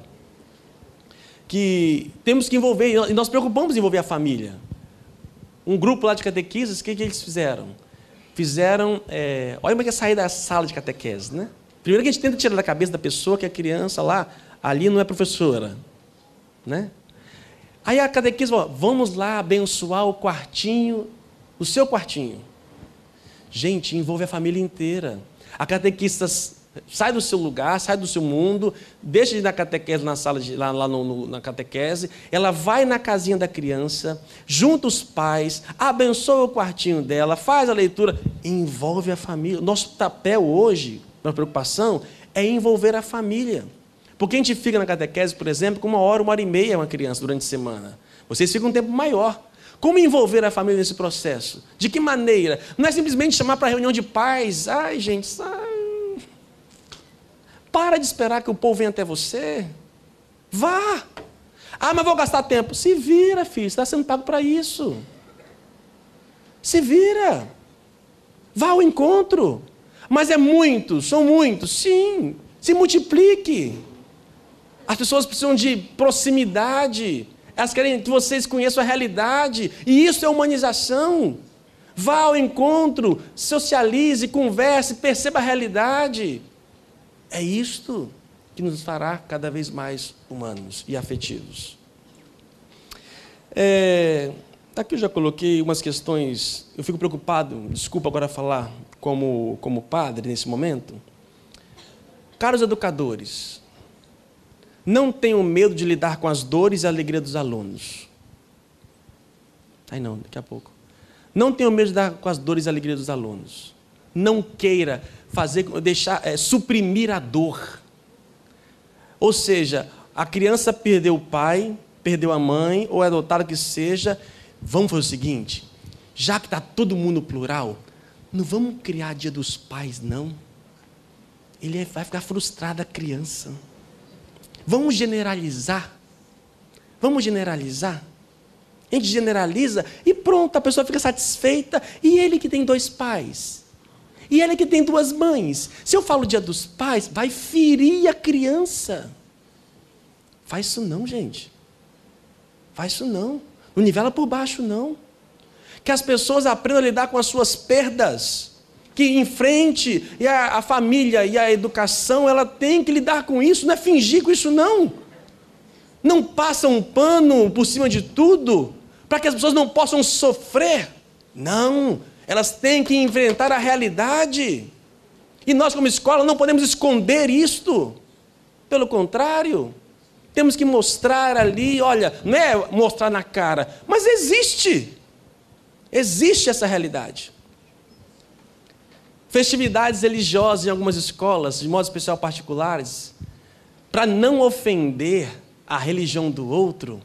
que temos que envolver, e nós preocupamos em envolver a família. Um grupo lá de catequistas, o que eles fizeram? Olha como é que é sair da sala de catequese, né? Primeiro que a gente tenta tirar da cabeça da pessoa que a criança lá, ali não é professora, né? Aí a catequista fala, vamos lá abençoar o quartinho, o seu quartinho. Gente, envolve a família inteira. A catequista sai do seu lugar, sai do seu mundo, deixa de ir na catequese, na sala na catequese, ela vai na casinha da criança, junta os pais, abençoa o quartinho dela, faz a leitura, envolve a família. Nosso papel hoje, nossa preocupação, é envolver a família. Porque a gente fica na catequese, por exemplo, com 1h, 1h30 uma criança durante a semana. Vocês ficam um tempo maior. Como envolver a família nesse processo? De que maneira? Não é simplesmente chamar para reunião de pais. Ai, gente, para de esperar que o povo venha até você. Vá. Ah, mas vou gastar tempo. Se vira, filho. Você está sendo pago para isso. Se vira. Vá ao encontro. Mas são muitos. Sim. Se multiplique. As pessoas precisam de proximidade. Elas querem que vocês conheçam a realidade. E isso é humanização. Vá ao encontro, socialize, converse, perceba a realidade. É isto que nos fará cada vez mais humanos e afetivos. Aqui eu já coloquei umas questões, eu fico preocupado, desculpa agora falar como padre nesse momento. Caros educadores, não tenham medo de lidar com as dores e a alegria dos alunos. Daqui a pouco. Não tenham medo de lidar com as dores e a alegria dos alunos. Não queira suprimir a dor. Ou seja, a criança perdeu o pai, perdeu a mãe, ou é adotada que seja. Vamos fazer o seguinte, já que está todo mundo plural, não vamos criar Dia dos Pais, não. Vai ficar frustrada a criança. Vamos generalizar. A gente generaliza e pronto, a pessoa fica satisfeita. E ele que tem 2 pais? E ele que tem 2 mães? Se eu falo Dia dos Pais, vai ferir a criança. Faz isso não, gente. Faz isso não. Não nivela por baixo, não. Que as pessoas aprendam a lidar com as suas perdas. Que enfrente, e a família e a educação, ela tem que lidar com isso, não é fingir com isso, não. Não passa um pano por cima de tudo, para que as pessoas não possam sofrer. Não, elas têm que enfrentar a realidade. E nós, como escola, não podemos esconder isto. Pelo contrário, Temos que mostrar ali, olha, não é mostrar na cara, mas existe essa realidade. Festividades religiosas em algumas escolas, de modo especial particulares, para não ofender a religião do outro,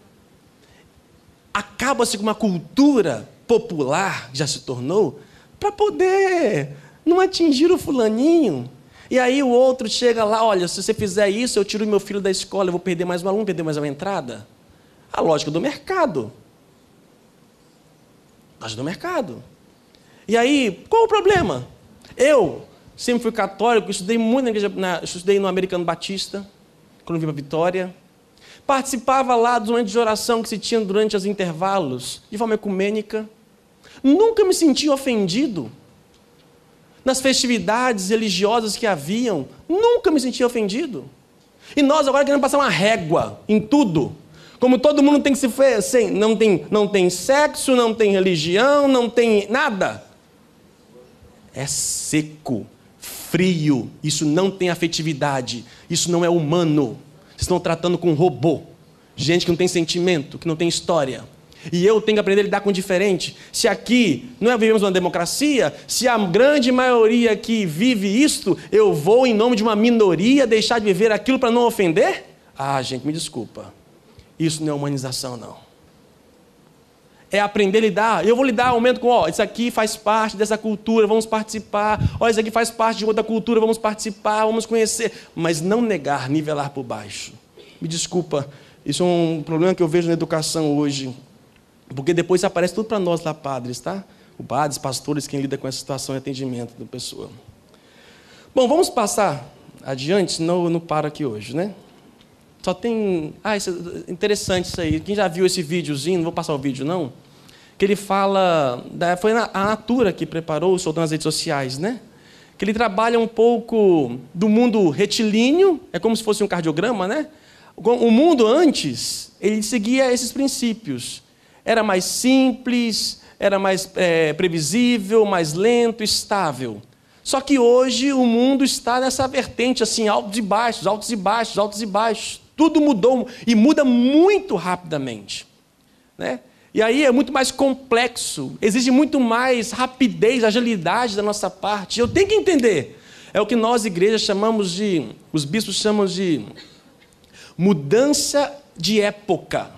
acaba-se com uma cultura popular, já se tornou, para poder não atingir o fulaninho. E aí o outro chega lá, olha, se você fizer isso, eu tiro meu filho da escola, eu vou perder mais um aluno, perder mais uma entrada. A lógica do mercado. A lógica do mercado. E aí, qual o problema? Eu sempre fui católico, estudei muito na igreja, estudei no Americano Batista, quando vim para Vitória. Participava lá dos momentos de oração que se tinha durante os intervalos, de forma ecumênica. Nunca me senti ofendido. Nas festividades religiosas que haviam, nunca me senti ofendido. E nós agora queremos passar uma régua em tudo. Como todo mundo tem que se fazer, não tem sexo, não tem religião, não tem nada. É seco, frio, isso não tem afetividade, isso não é humano. Vocês estão tratando com um robô, gente que não tem sentimento, que não tem história. E eu tenho que aprender a lidar com o diferente. Se aqui não vivemos uma democracia, se a grande maioria aqui vive isto, eu vou, em nome de uma minoria, deixar de viver aquilo para não ofender? Ah, gente, me desculpa. Isso não é humanização, não. É aprender a lidar. Eu vou lidar, aumento com, isso aqui faz parte dessa cultura, vamos participar. Isso aqui faz parte de outra cultura, vamos participar, vamos conhecer. Mas não negar, nivelar por baixo. Me desculpa, isso é um problema que eu vejo na educação hoje. Porque depois aparece tudo para nós lá, padres, tá? O padres, pastores, quem lida com essa situação de atendimento da pessoa. Bom, vamos passar adiante, senão eu não paro aqui hoje, né? Só tem... isso é interessante isso aí. Quem já viu esse videozinho, não vou passar o vídeo não, que ele fala... Foi a Natura que preparou, soltou nas redes sociais, né? Que ele trabalha um pouco do mundo retilíneo, é como se fosse um cardiograma, né? O mundo antes, ele seguia esses princípios. Era mais simples, era mais previsível, mais lento, estável. Só que hoje o mundo está nessa vertente, assim, altos e baixos, altos e baixos, altos e baixos. Tudo mudou e muda muito rapidamente, né? E aí é muito mais complexo, exige muito mais rapidez, agilidade da nossa parte. Eu tenho que entender. É o que nós, igrejas, chamamos de, os bispos chamam de mudança de época.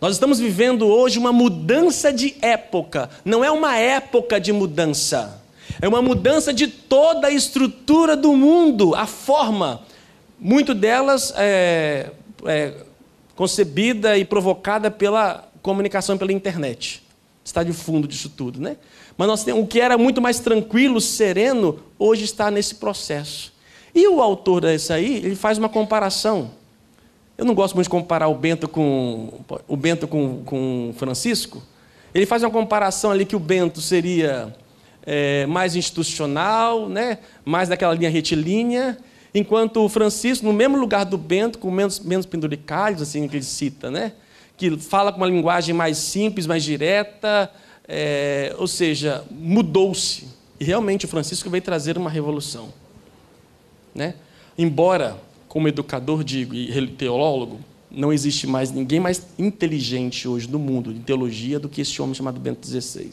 Nós estamos vivendo hoje uma mudança de época. Não é uma época de mudança. É uma mudança de toda a estrutura do mundo, a forma. Muito delas concebida e provocada pela comunicação pela internet. Está de fundo disso tudo, né? Mas nós temos, o que era muito mais tranquilo, sereno, hoje está nesse processo. E o autor desse aí, ele faz uma comparação. Eu não gosto muito de comparar o Bento com Francisco. Ele faz uma comparação ali que o Bento seria mais institucional, né? Mais daquela linha retilínea, enquanto o Francisco, no mesmo lugar do Bento, com menos penduricalhos, assim que ele cita, né? Que fala com uma linguagem mais simples, mais direta, ou seja, mudou-se. E realmente o Francisco veio trazer uma revolução, né? Embora, como educador, digo, e teólogo, não existe mais ninguém mais inteligente hoje no mundo de teologia do que esse homem chamado Bento XVI.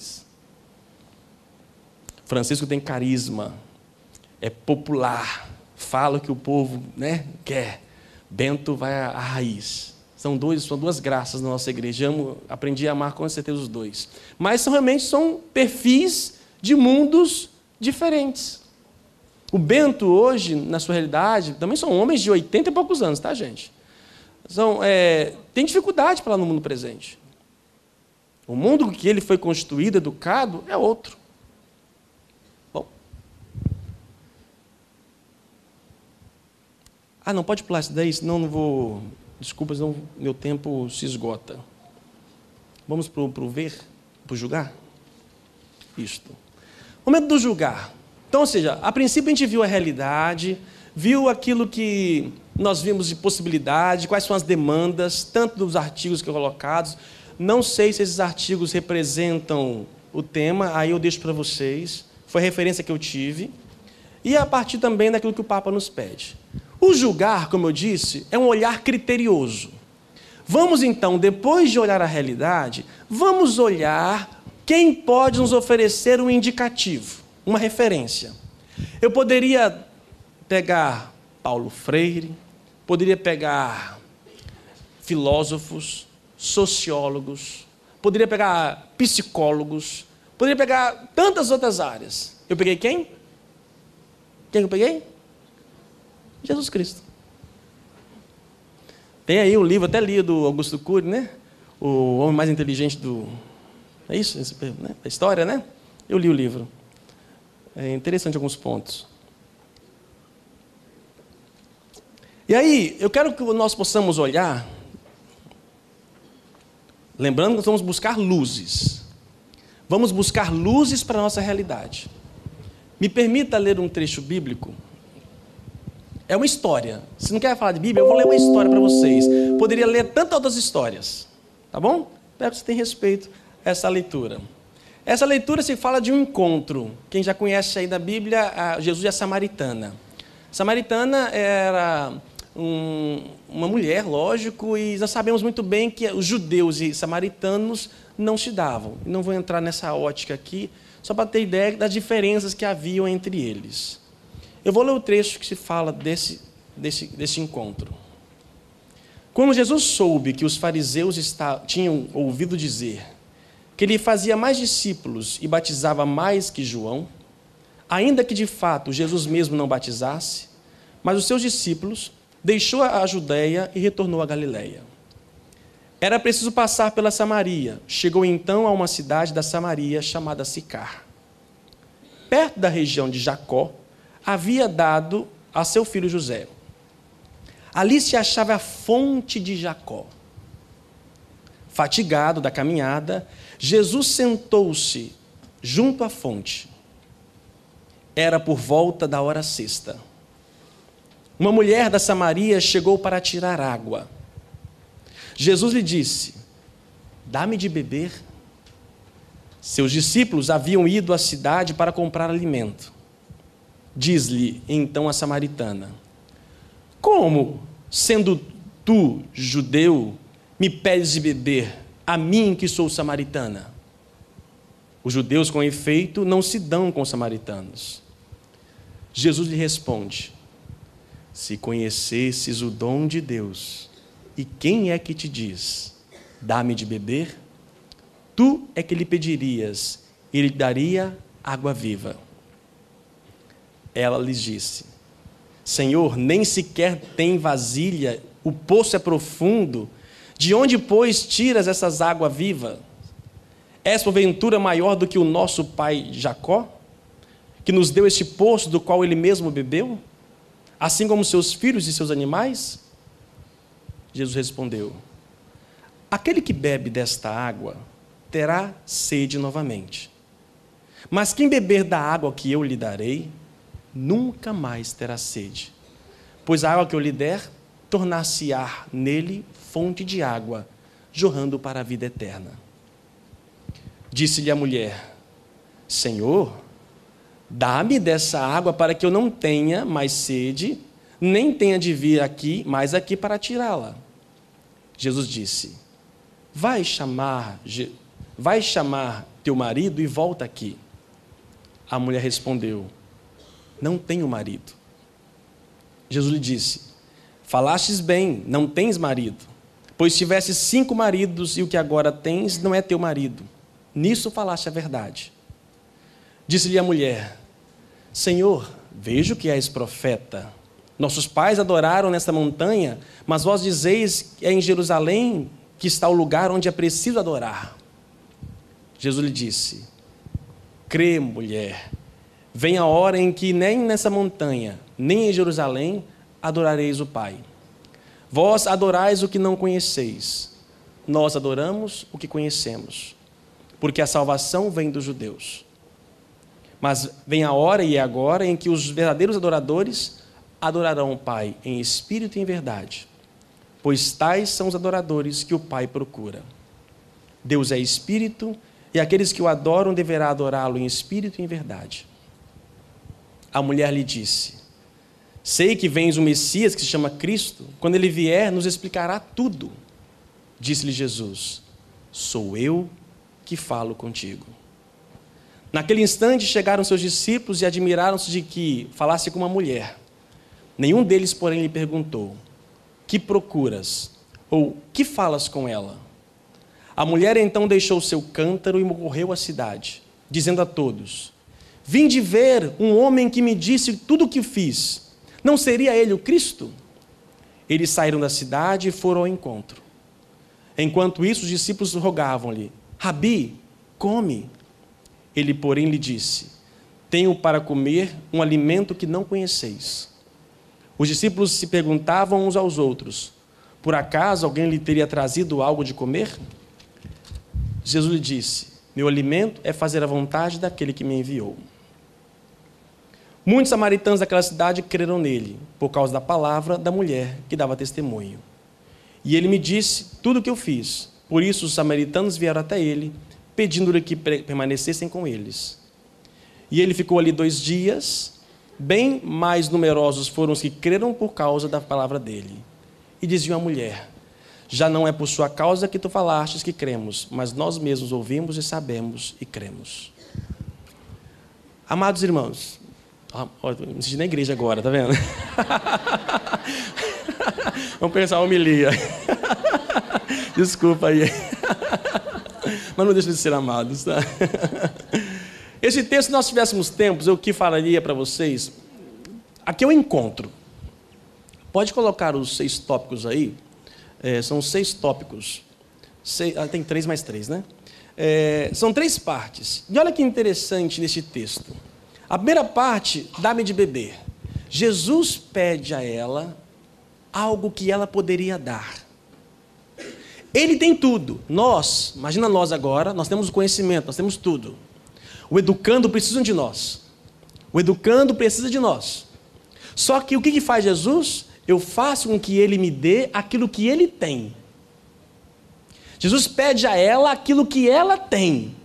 Francisco tem carisma, é popular, fala o que o povo, né, quer. Bento vai à raiz. São duas graças na nossa igreja. Aprendi a amar com certeza os dois. Mas realmente são perfis de mundos diferentes. O Bento hoje, na sua realidade, também são homens de 80 e poucos anos, tá, gente? Tem dificuldade para lá no mundo presente. O mundo que ele foi constituído, educado, é outro. Bom. Não pode pular isso daí, senão não vou... Desculpa, senão meu tempo se esgota. Vamos para o ver, para o julgar? Isto. Momento do julgar. Então, ou seja, a princípio a gente viu a realidade, viu aquilo que nós vimos de possibilidade, quais são as demandas, tanto dos artigos que foram colocados. Não sei se esses artigos representam o tema, aí eu deixo para vocês. Foi a referência que eu tive. E a partir também daquilo que o Papa nos pede. O julgar, como eu disse, é um olhar criterioso. Vamos então, depois de olhar a realidade, vamos olhar quem pode nos oferecer um indicativo, uma referência. Eu poderia pegar Paulo Freire, poderia pegar filósofos, sociólogos, poderia pegar psicólogos, poderia pegar tantas outras áreas. Eu peguei quem? Quem eu peguei? Jesus Cristo. Tem aí um livro, até li do Augusto Cury, né? O homem mais inteligente do... É isso? Né? A história, né? Eu li o livro. É interessante alguns pontos. E aí, eu quero que nós possamos olhar, lembrando que nós vamos buscar luzes. Vamos buscar luzes para a nossa realidade. Me permita ler um trecho bíblico. É uma história. Se não quer falar de Bíblia, eu vou ler uma história para vocês. Poderia ler tantas outras histórias. Tá bom? Espero que você tenha respeito a essa leitura. Essa leitura se fala de um encontro. Quem já conhece aí da Bíblia, Jesus e a Samaritana. Samaritana era uma mulher, lógico, e nós sabemos muito bem que os judeus e samaritanos não se davam. Não vou entrar nessa ótica aqui, só para ter ideia das diferenças que haviam entre eles. Eu vou ler o trecho que se fala desse encontro. Quando Jesus soube que os fariseus tinham ouvido dizer que ele fazia mais discípulos e batizava mais que João, ainda que de fato Jesus mesmo não batizasse, mas os seus discípulos, deixou a Judeia e retornou à Galileia. Era preciso passar pela Samaria. Chegou então a uma cidade da Samaria chamada Sicar. Perto da região de Jacó, havia dado a seu filho José. Ali se achava a fonte de Jacó. Fatigado da caminhada, Jesus sentou-se junto à fonte. Era por volta da hora sexta. Uma mulher da Samaria chegou para tirar água. Jesus lhe disse: dá-me de beber. Seus discípulos haviam ido à cidade para comprar alimento. Diz-lhe então a samaritana: como, sendo tu judeu, me pedes de beber, a mim que sou samaritana? Os judeus, com efeito, não se dão com os samaritanos. Jesus lhe responde: se conhecesses o dom de Deus, e quem é que te diz, dá-me de beber, tu é que lhe pedirias, e ele daria água viva. Ela lhes disse: Senhor, nem sequer tem vasilha, o poço é profundo, de onde, pois, tiras essas águas vivas? És porventura maior do que o nosso pai Jacó, que nos deu este poço do qual ele mesmo bebeu, assim como seus filhos e seus animais? Jesus respondeu: aquele que bebe desta água terá sede novamente. Mas quem beber da água que eu lhe darei, nunca mais terá sede. Pois a água que eu lhe der, tornar-se-á nele fonte de água, jorrando para a vida eterna. Disse-lhe a mulher: Senhor, dá-me dessa água para que eu não tenha mais sede, nem tenha de vir mais aqui para tirá-la. Jesus disse: vai chamar teu marido e volta aqui. A mulher respondeu: não tenho marido. Jesus lhe disse: falastes bem, não tens marido. Pois tivesses 5 maridos e o que agora tens não é teu marido. Nisso falaste a verdade. Disse-lhe a mulher: Senhor, vejo que és profeta. Nossos pais adoraram nesta montanha, mas vós dizeis que é em Jerusalém que está o lugar onde é preciso adorar. Jesus lhe disse: crê, mulher, vem a hora em que nem nessa montanha, nem em Jerusalém adorareis o Pai. Vós adorais o que não conheceis, nós adoramos o que conhecemos, porque a salvação vem dos judeus. Mas vem a hora, e é agora, em que os verdadeiros adoradores adorarão o Pai em espírito e em verdade, pois tais são os adoradores que o Pai procura. Deus é espírito, e aqueles que o adoram deverão adorá-lo em espírito e em verdade. A mulher lhe disse: Sei que vens o Messias, que se chama Cristo. Quando ele vier, nos explicará tudo. Disse-lhe Jesus: sou eu que falo contigo. Naquele instante chegaram seus discípulos e admiraram-se de que falasse com uma mulher. Nenhum deles, porém, lhe perguntou: que procuras? Ou que falas com ela? A mulher então deixou seu cântaro e correu à cidade, dizendo a todos: vinde ver um homem que me disse tudo o que fiz. Não seria ele o Cristo? Eles saíram da cidade e foram ao encontro. Enquanto isso, os discípulos rogavam-lhe: Rabi, come. Ele, porém, lhe disse: tenho para comer um alimento que não conheceis. Os discípulos se perguntavam uns aos outros: por acaso alguém lhe teria trazido algo de comer? Jesus lhe disse: meu alimento é fazer a vontade daquele que me enviou. Muitos samaritanos daquela cidade creram nele, por causa da palavra da mulher que dava testemunho. E ele me disse tudo o que eu fiz. Por isso os samaritanos vieram até ele, pedindo-lhe que permanecessem com eles. E ele ficou ali 2 dias. Bem mais numerosos foram os que creram por causa da palavra dele. E diziam à mulher: já não é por sua causa que tu falastes que cremos, mas nós mesmos ouvimos e sabemos e cremos. Amados irmãos, me senti na igreja agora, tá vendo? Vamos pensar a homilia. Desculpa aí. Mas não deixa de ser amados, tá? Esse texto, se nós tivéssemos tempos, eu que falaria para vocês. Aqui é o encontro. Pode colocar os 6 tópicos aí. São 6 tópicos. Tem 3 mais 3, né? São 3 partes. E olha que interessante nesse texto. A primeira parte, dá-me de beber. Jesus pede a ela algo que ela poderia dar. Ele tem tudo. Imagina nós agora, nós temos o conhecimento, nós temos tudo. O educando precisa de nós. O educando precisa de nós. Só que o que faz Jesus? Eu faço com que ele me dê aquilo que ele tem. Jesus pede a ela aquilo que ela tem.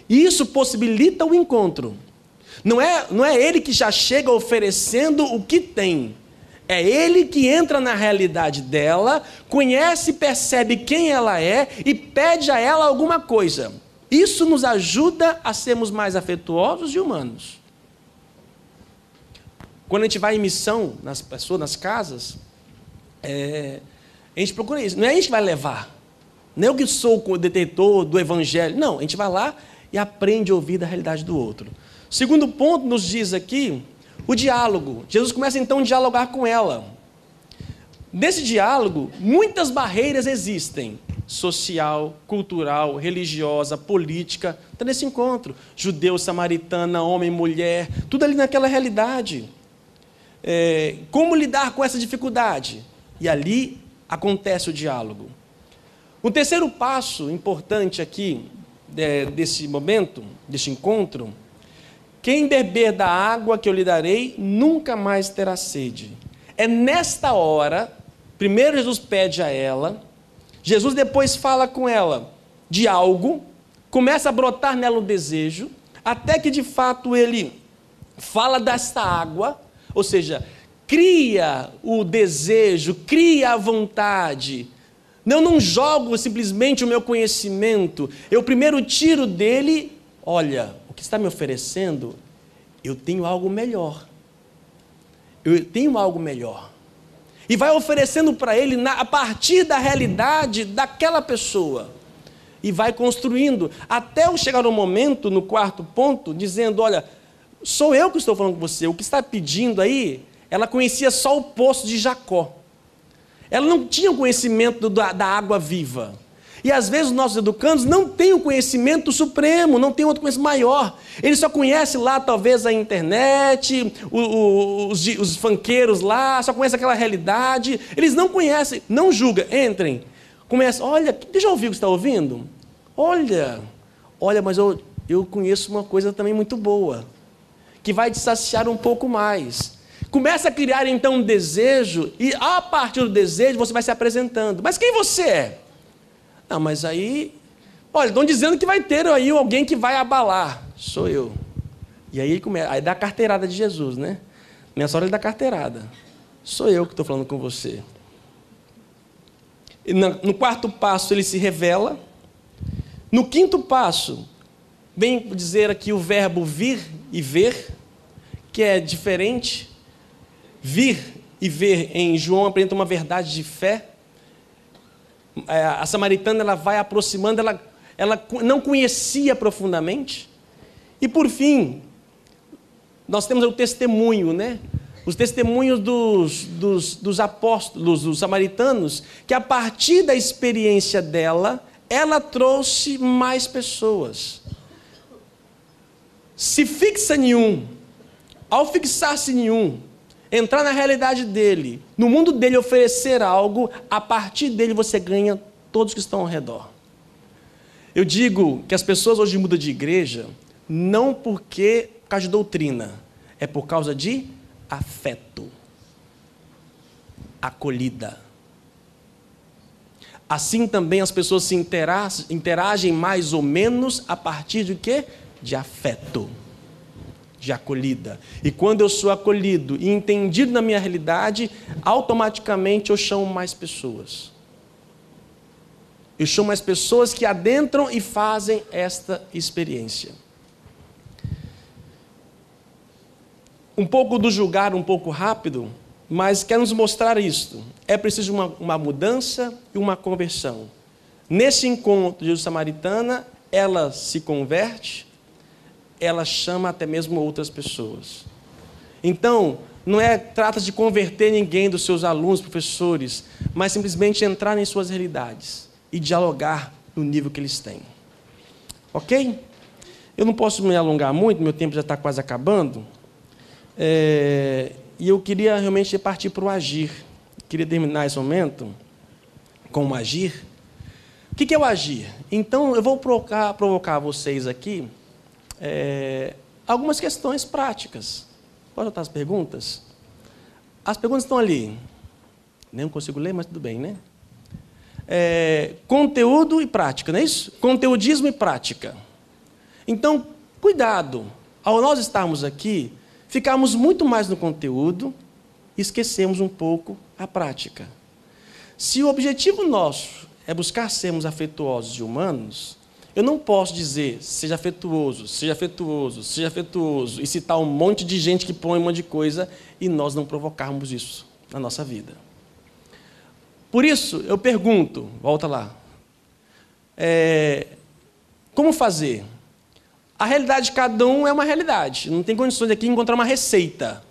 E isso possibilita o encontro. Não é ele que já chega oferecendo o que tem. É ele que entra na realidade dela, conhece e percebe quem ela é e pede a ela alguma coisa. Isso nos ajuda a sermos mais afetuosos e humanos. Quando a gente vai em missão nas pessoas, nas casas, a gente procura isso. Não é a gente que vai levar. Não é eu que sou o detentor do evangelho. Não, a gente vai lá e aprende a ouvir da realidade do outro. Segundo ponto nos diz aqui, o diálogo. Jesus começa então a dialogar com ela. Nesse diálogo, muitas barreiras existem. Social, cultural, religiosa, política. Está nesse encontro. Judeu, samaritana, homem, mulher. Tudo ali naquela realidade. Como lidar com essa dificuldade? E ali acontece o diálogo. O terceiro passo importante aqui, desse momento, desse encontro: quem beber da água que eu lhe darei, nunca mais terá sede. É nesta hora, primeiro Jesus pede a ela, Jesus depois fala com ela de algo, começa a brotar nela o desejo, até que de fato ele fala desta água, ou seja, cria o desejo, cria a vontade. Eu não jogo simplesmente o meu conhecimento, eu primeiro tiro dele: olha, o que está me oferecendo, eu tenho algo melhor. Eu tenho algo melhor. E vai oferecendo para ele a partir da realidade daquela pessoa. E vai construindo, até eu chegar no momento, no 4º ponto, dizendo: olha, sou eu que estou falando com você, o que está pedindo aí, ela conhecia só o poço de Jacó. Ela não tinha o conhecimento da água viva. E às vezes os nossos educandos não têm o conhecimento supremo, não têm outro conhecimento maior. Eles só conhecem lá talvez a internet, os funkeiros lá, só conhecem aquela realidade. Eles não conhecem, não julgam, entrem. Começa: olha, deixa eu ouvir o que você está ouvindo. Olha, mas eu conheço uma coisa também muito boa, que vai te saciar um pouco mais. Começa a criar então um desejo, e a partir do desejo você vai se apresentando. Mas quem você é? Não, mas aí, olha, estão dizendo que vai ter aí alguém que vai abalar. Sou eu. E aí dá a carteirada de Jesus, né? Nessa hora ele dá carteirada. Sou eu que estou falando com você. E no quarto passo ele se revela. No quinto passo, vem dizer aqui o verbo vir e ver, que é diferente. Vir e ver em João apresenta uma verdade de fé. A samaritana ela vai aproximando, ela não conhecia profundamente. E por fim, nós temos o testemunho, né? Os testemunhos dos apóstolos, dos samaritanos, que a partir da experiência dela, ela trouxe mais pessoas. Se fixa em um, ao fixar-se em um, entrar na realidade dele, no mundo dele oferecer algo, a partir dele você ganha todos que estão ao redor. Eu digo que as pessoas hoje mudam de igreja, não por causa de doutrina, é por causa de afeto, acolhida. Assim também as pessoas se interagem mais ou menos a partir de quê? De afeto, de acolhida. E quando eu sou acolhido e entendido na minha realidade, automaticamente eu chamo mais pessoas. Eu chamo mais pessoas que adentram e fazem esta experiência. Um pouco do julgar, um pouco rápido, mas quer nos mostrar isto. É preciso uma mudança e uma conversão. Nesse encontro de Jesus Samaritana, ela se converte, ela chama até mesmo outras pessoas. Então, não trata de converter ninguém dos seus alunos, professores, mas simplesmente entrar em suas realidades e dialogar no nível que eles têm. Ok? Eu não posso me alongar muito, meu tempo já está quase acabando. E eu queria realmente partir para o agir. Queria terminar esse momento com o agir. O que é o agir? Então, eu vou provocar vocês aqui algumas questões práticas. Pode botar as perguntas? As perguntas estão ali. Nem consigo ler, mas tudo bem, né? Conteúdo e prática, não é isso? Conteudismo e prática. Então, cuidado. Ao nós estarmos aqui, ficamos muito mais no conteúdo e esquecemos um pouco a prática. Se o objetivo nosso é buscar sermos afetuosos e humanos, eu não posso dizer, seja afetuoso, seja afetuoso, seja afetuoso, e citar um monte de gente que põe um monte de coisa, e nós não provocarmos isso na nossa vida. Por isso, eu pergunto, volta lá, como fazer? A realidade de cada um é uma realidade, não tem condições aqui de encontrar uma receita.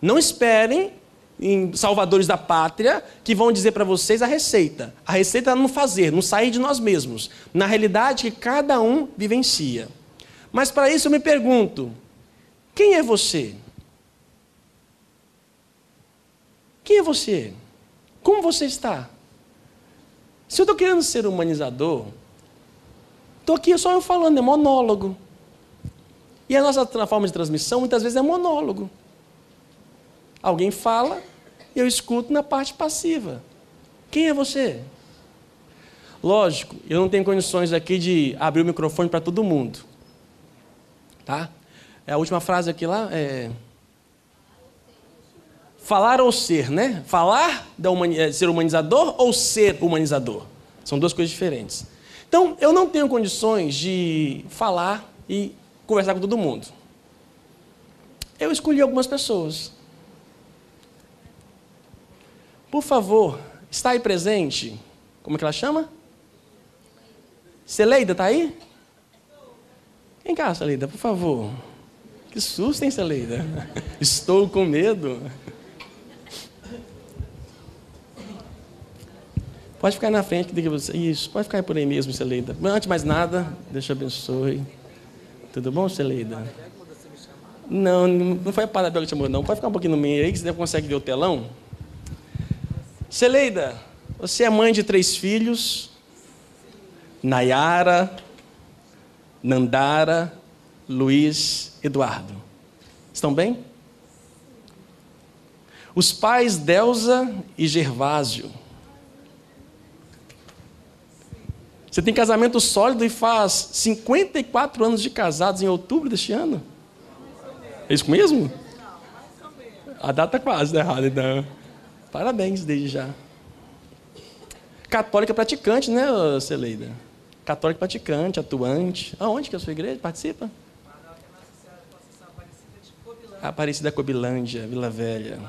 Não esperem em salvadores da pátria que vão dizer para vocês a receita. A receita é no fazer, no sair de nós mesmos, na realidade que cada um vivencia. Mas para isso eu me pergunto, quem é você? Quem é você? Como você está? Se eu estou querendo ser humanizador, estou aqui só eu falando, é monólogo. E a nossa forma de transmissão muitas vezes é monólogo. Alguém fala e eu escuto na parte passiva. Quem é você? Lógico, eu não tenho condições aqui de abrir o microfone para todo mundo. Tá? A última frase aqui lá é... Falar ou ser, né? Falar ser humanizador ou ser humanizador? São duas coisas diferentes. Então, eu não tenho condições de falar e conversar com todo mundo. Eu escolhi algumas pessoas. Por favor, está aí presente? Como é que ela chama? Celeida, está aí? Vem cá, Celeida, por favor. Que susto, hein, Celeida? Estou com medo. Pode ficar na frente. Isso, pode ficar por aí mesmo, Celeida. Antes de mais nada, Deus te abençoe. Tudo bom, Celeida? Não foi a Parabela que chamou, não. Pode ficar um pouquinho no meio aí, que você consegue ver o telão. Celeida, você é mãe de 3 filhos. Nayara, Nandara, Luiz, Eduardo. Estão bem? Os pais Delza e Gervásio. Você tem casamento sólido e faz 54 anos de casados em outubro deste ano? É isso mesmo? A data quase errada, então. Parabéns desde já. Católica praticante, né, Celeida? Católica praticante, atuante. Aonde que é a sua igreja? Participa? Aparecida Cobilândia, Vila Velha.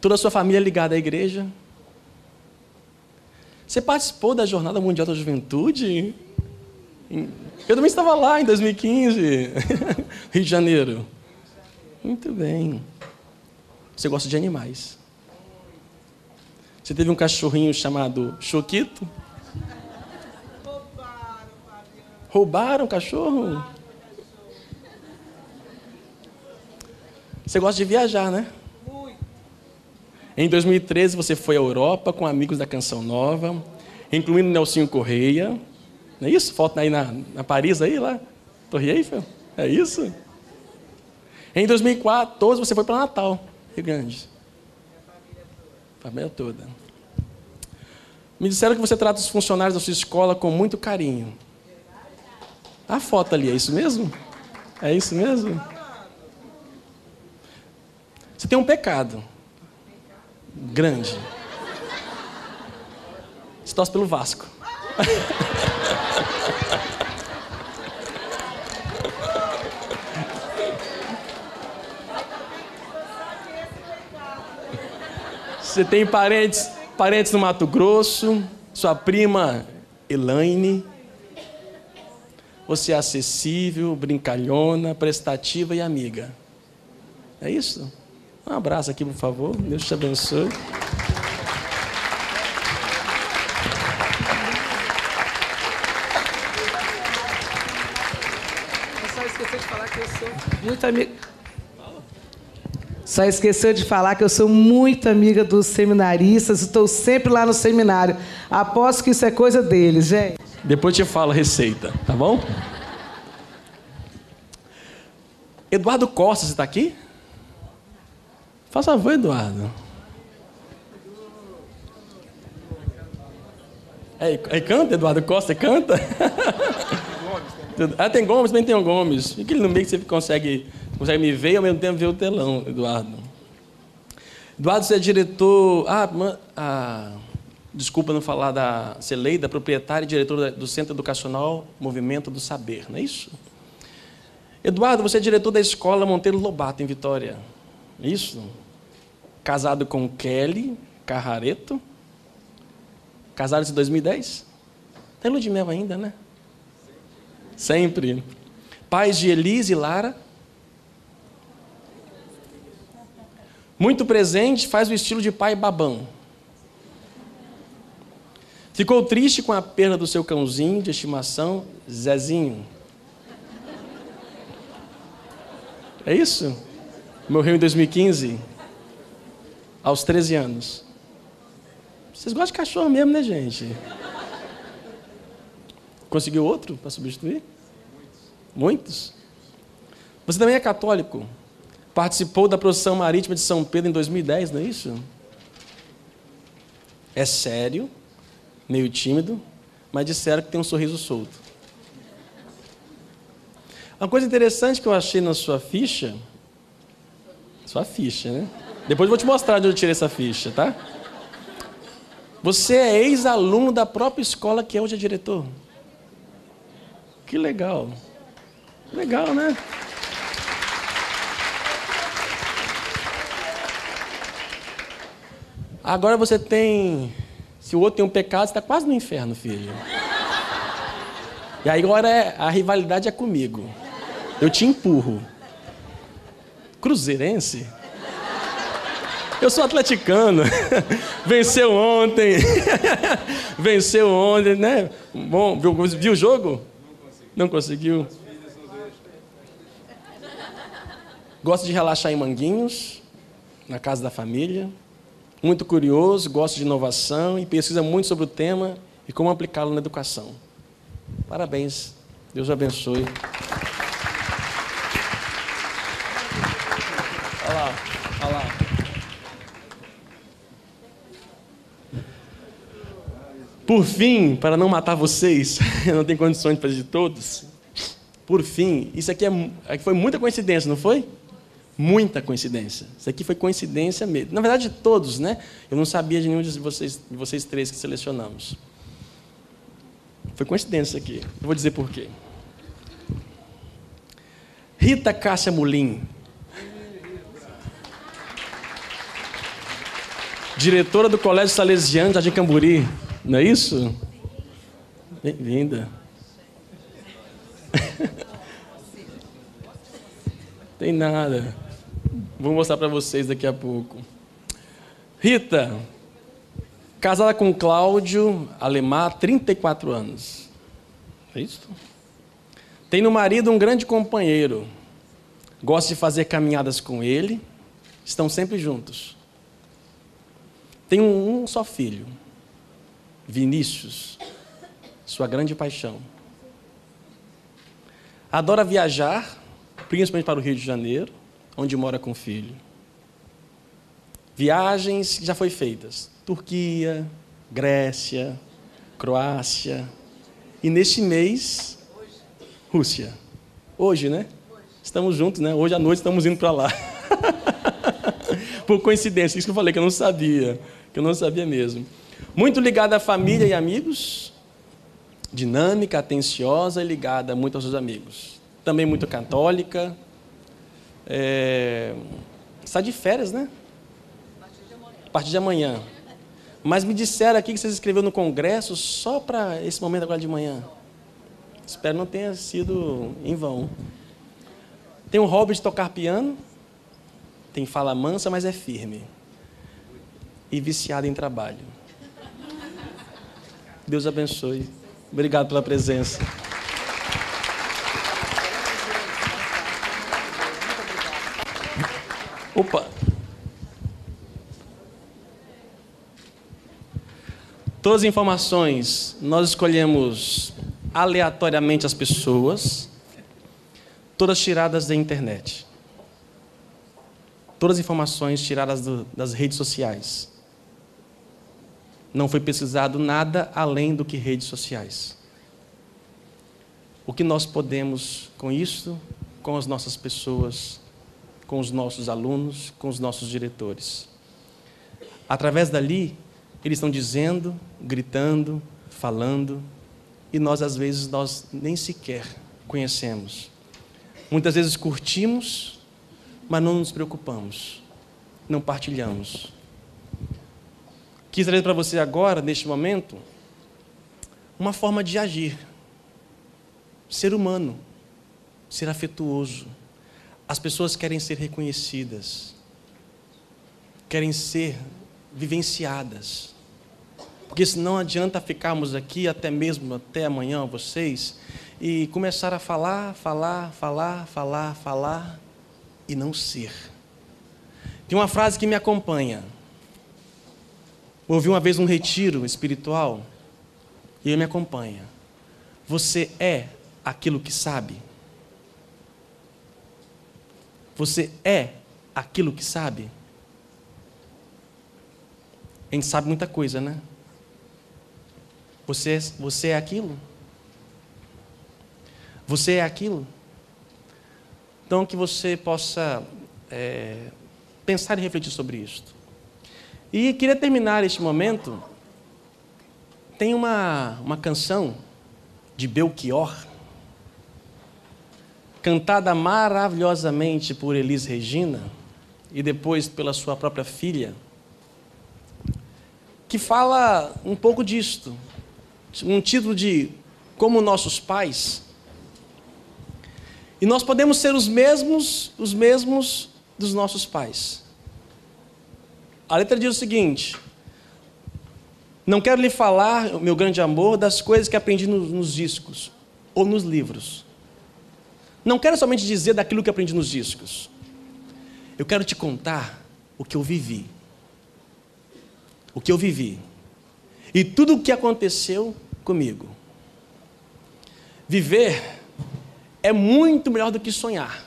Toda a sua família é ligada à igreja? Você participou da Jornada Mundial da Juventude? Eu também estava lá em 2015, Rio de Janeiro. Muito bem. Você gosta de animais? Você teve um cachorrinho chamado Choquito? Roubaram o cachorro? Você gosta de viajar, né? Em 2013, você foi à Europa com amigos da Canção Nova, incluindo Nelsinho Correia. Não é isso? Foto aí na Paris, aí, lá? Torre Eiffel? É isso? Em 2014, você foi para Natal, Rio Grande. Família toda. Me disseram que você trata os funcionários da sua escola com muito carinho. A foto ali, é isso mesmo? É isso mesmo? Você tem um pecado grande. Você torce pelo Vasco. Você tem parentes no Mato Grosso, sua prima Elaine. Você é acessível, brincalhona, prestativa e amiga. É isso? Um abraço aqui, por favor. Deus te abençoe. Só esqueceu de falar que eu sou muito amiga. Só esqueceu de falar que eu sou muito amiga dos seminaristas. Estou sempre lá no seminário. Aposto que isso é coisa deles, gente. Depois eu te falo a receita, tá bom? Eduardo Costa, você está aqui? Faça favor, Eduardo. Canta, Eduardo Costa, canta? Tem Gomes, também tem o Gomes. Fica ali no meio que você consegue me ver e ao mesmo tempo ver o telão, Eduardo. Eduardo, você é diretor... desculpa não falar da Celeida, proprietária e diretora do Centro Educacional Movimento do Saber, não é isso? Eduardo, você é diretor da Escola Monteiro Lobato, em Vitória. Isso? Casado com Kelly Carrareto. Casado em 2010? Tem lua de mel ainda, né? Sempre. Pais de Elise e Lara. Muito presente, faz o estilo de pai babão. Ficou triste com a perda do seu cãozinho de estimação, Zezinho. É isso? Morreu em 2015, aos 13 anos. Vocês gostam de cachorro mesmo, né, gente? Conseguiu outro para substituir? Muitos. Você também é católico. Participou da procissão marítima de São Pedro em 2010, não é isso? É sério, meio tímido, mas disseram que tem um sorriso solto. Uma coisa interessante que eu achei na sua ficha, né? Depois eu vou te mostrar de onde eu tirei essa ficha, tá? Você é ex-aluno da própria escola que hoje é diretor. Que legal. Legal, né? Agora você tem... Se o outro tem um pecado, você está quase no inferno, filho. E aí agora a rivalidade é comigo. Eu te empurro. Cruzeirense? Eu sou atleticano. Venceu ontem. Venceu ontem, né? Bom, viu o jogo? Não conseguiu. Gosta de relaxar em Manguinhos, na casa da família. Muito curioso, gosta de inovação e pesquisa muito sobre o tema e como aplicá-lo na educação. Parabéns. Deus o abençoe. Olha lá. Por fim, para não matar vocês, eu não tenho condições de fazer de todos. Por fim, isso aqui foi muita coincidência, não foi? Muita coincidência. Isso aqui foi coincidência mesmo. Na verdade, todos, né? Eu não sabia de nenhum de vocês três que selecionamos. Foi coincidência isso aqui. Eu vou dizer por quê. Rita Cássia Mulim, diretora do Colégio Salesiano de Jardim Camburi. Não é isso? Bem-vinda. Tem nada. Vou mostrar para vocês daqui a pouco. Rita, casada com Cláudio Alemar, 34 anos. É isso? Tem no marido um grande companheiro. Gosta de fazer caminhadas com ele. Estão sempre juntos. Tem um só filho, Vinícius, sua grande paixão. Adora viajar, principalmente para o Rio de Janeiro, onde mora com o filho. Viagens que já foram feitas. Turquia, Grécia, Croácia. E neste mês, Rússia. Hoje, né? Estamos juntos, né? Hoje à noite estamos indo para lá. Por coincidência, isso que eu falei, que eu não sabia. Que eu não sabia mesmo. Muito ligada à família e amigos. Dinâmica, atenciosa e ligada muito aos seus amigos. Também muito católica. Está de férias, né? A partir de amanhã. Mas me disseram aqui que você se inscreveu no congresso só para esse momento agora de manhã. Espero não tenha sido em vão. Tem um hobby de tocar piano. Tem fala mansa, mas é firme. E viciado em trabalho. Deus abençoe. Obrigado pela presença. Opa! Todas as informações, nós escolhemos aleatoriamente as pessoas, todas tiradas da internet. Todas as informações tiradas das redes sociais. Não foi pesquisado nada além do que redes sociais. O que nós podemos com isso, com as nossas pessoas, com os nossos alunos, com os nossos diretores. Através dali, eles estão dizendo, gritando, falando, e nós, às vezes, nós nem sequer conhecemos. Muitas vezes curtimos, mas não nos preocupamos, não partilhamos. Quis trazer para você agora, neste momento, uma forma de agir. Ser humano, ser afetuoso. As pessoas querem ser reconhecidas, querem ser vivenciadas. Porque senão adianta ficarmos aqui até mesmo até amanhã, vocês, e começar a falar e não ser. Tem uma frase que me acompanha. Ouvi uma vez um retiro espiritual e ele me acompanha. Você é aquilo que sabe. Você é aquilo que sabe. A gente sabe muita coisa, né? Você é aquilo? Você é aquilo? Então, que você possa pensar e refletir sobre isto. E queria terminar este momento. Tem uma canção de Belchior, cantada maravilhosamente por Elis Regina e depois pela sua própria filha, que fala um pouco disto. Um título de Como Nossos Pais. E nós podemos ser os mesmos dos nossos pais. A letra diz o seguinte: não quero lhe falar, meu grande amor, das coisas que aprendi nos discos ou nos livros. Não quero somente dizer daquilo que aprendi nos discos. Eu quero te contar o que eu vivi. O que eu vivi. E tudo o que aconteceu comigo. Viver é muito melhor do que sonhar.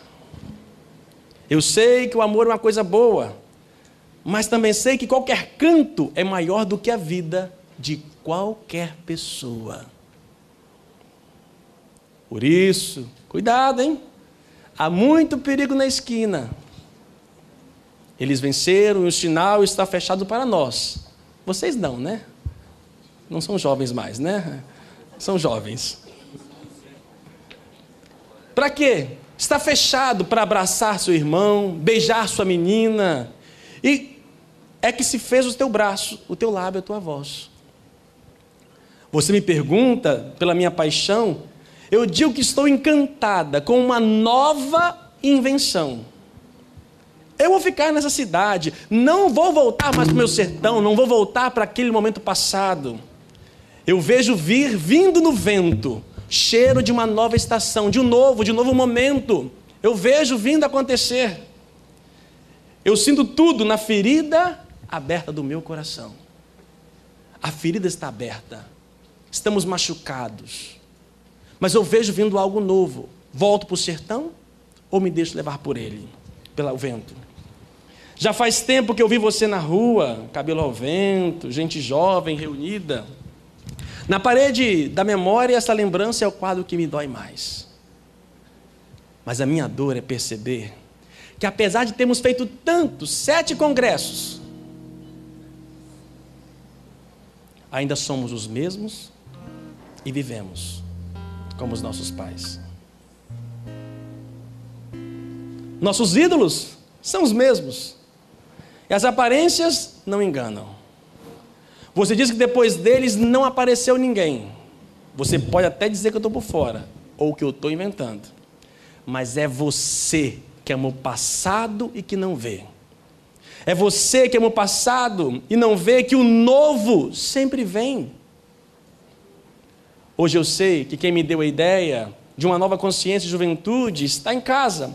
Eu sei que o amor é uma coisa boa, mas também sei que qualquer canto é maior do que a vida de qualquer pessoa. Por isso, cuidado, hein? Há muito perigo na esquina. Eles venceram e o sinal está fechado para nós. Vocês não, né? Não são jovens mais, né? São jovens. Para quê? Está fechado para abraçar seu irmão, beijar sua menina. E é que se fez o teu braço, o teu lábio, a tua voz. Você me pergunta pela minha paixão, eu digo que estou encantada com uma nova invenção. Eu vou ficar nessa cidade, não vou voltar mais para o meu sertão, não vou voltar para aquele momento passado. Eu vejo vindo no vento, cheiro de uma nova estação, de um novo momento. Eu vejo vindo acontecer. Eu sinto tudo na ferida aberta do meu coração. A ferida está aberta. Estamos machucados. Mas eu vejo vindo algo novo. Volto para o sertão ou me deixo levar por ele, pelo vento? Já faz tempo que eu vi você na rua, cabelo ao vento, gente jovem reunida. Na parede da memória, essa lembrança é o quadro que me dói mais. Mas a minha dor é perceber que, apesar de termos feito tantos, 7 congressos, ainda somos os mesmos e vivemos como os nossos pais. Nossos ídolos são os mesmos. E as aparências não enganam. Você diz que depois deles não apareceu ninguém. Você pode até dizer que eu estou por fora, ou que eu estou inventando. Mas é você que ama o passado e que não vê. É você que ama o passado e não vê que o novo sempre vem. Hoje eu sei que quem me deu a ideia de uma nova consciência de juventude está em casa,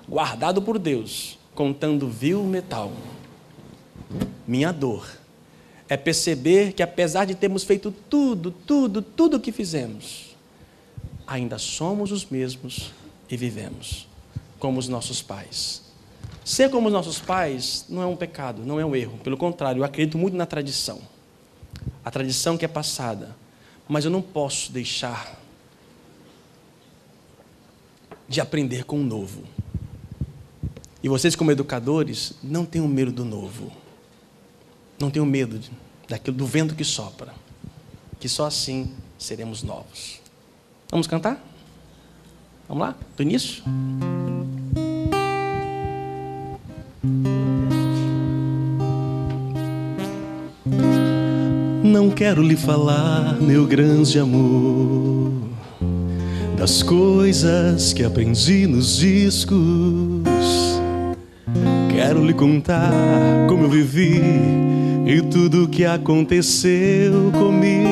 guardado por Deus, contando vil metal. Minha dor é perceber que, apesar de termos feito tudo o que fizemos, ainda somos os mesmos e vivemos como os nossos pais. Ser como os nossos pais não é um pecado, não é um erro. Pelo contrário, eu acredito muito na tradição. A tradição que é passada. Mas eu não posso deixar de aprender com o novo. E vocês, como educadores, não tenham medo do novo. Não tenham medo daquilo, do vento que sopra. Que só assim seremos novos. Vamos cantar? Vamos lá? Do início? Não quero lhe falar, meu grande amor, das coisas que aprendi nos discos. Quero lhe contar como eu vivi e tudo o que aconteceu comigo.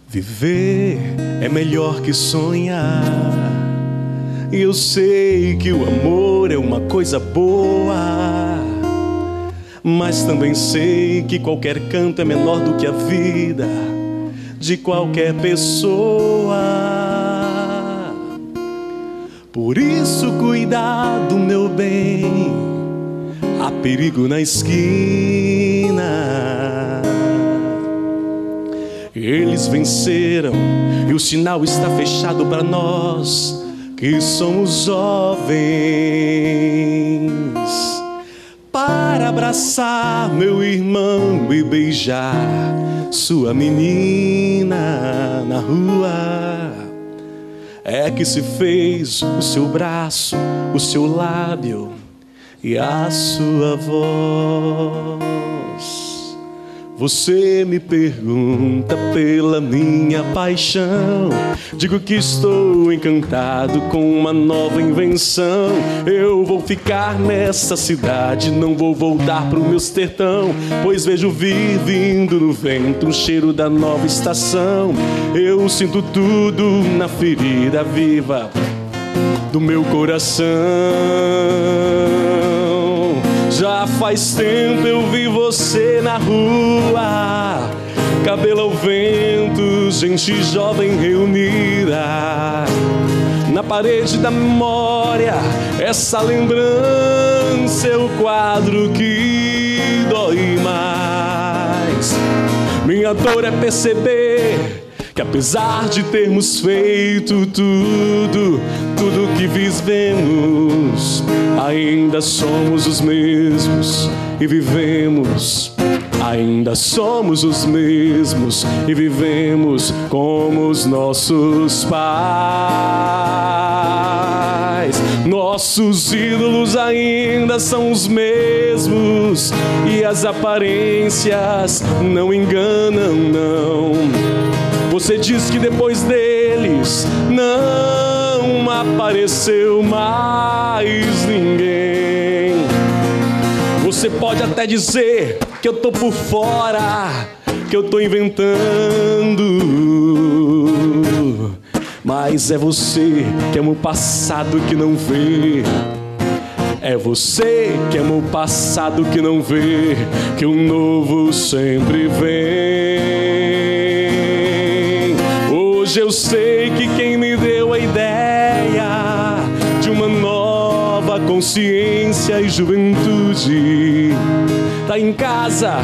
Viver é melhor que sonhar, e eu sei que o amor é uma coisa boa, mas também sei que qualquer canto é menor do que a vida de qualquer pessoa. Por isso, cuidado, meu bem, há perigo na esquina. Eles venceram e o sinal está fechado para nós que somos jovens, para abraçar meu irmão e beijar sua menina na rua. É que se fez o seu braço, o seu lábio e a sua voz. Você me pergunta pela minha paixão, digo que estou encantado com uma nova invenção. Eu vou ficar nessa cidade, não vou voltar pro meu sertão, pois vejo vir vindo no vento um cheiro da nova estação. Eu sinto tudo na ferida viva do meu coração. Já faz tempo eu vi você na rua, cabelo ao vento, gente jovem reunida. Na parede da memória, essa lembrança é o quadro que dói mais. Minha dor é perceber que apesar de termos feito tudo que vivemos, ainda somos os mesmos e vivemos. Ainda somos os mesmos e vivemos como os nossos pais. Nossos ídolos ainda são os mesmos e as aparências não enganam, não. Você diz que depois deles não apareceu mais ninguém. Você pode até dizer que eu tô por fora, que eu tô inventando, mas é você que ama o passado que não vê. É você que ama o passado que não vê, que o novo sempre vem. Hoje eu sei que quem me deu a ideia de uma nova consciência e juventude tá em casa,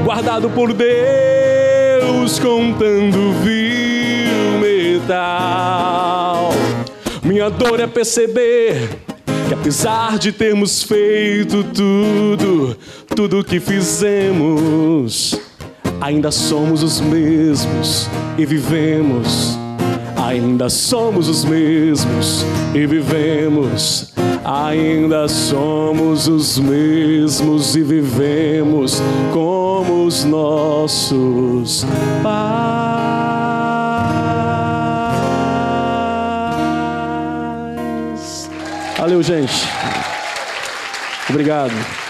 guardado por Deus, contando vil metal. Minha dor é perceber que apesar de termos feito tudo que fizemos, ainda somos os mesmos e vivemos. Ainda somos os mesmos e vivemos. Ainda somos os mesmos e vivemos como os nossos pais. Valeu, gente. Obrigado.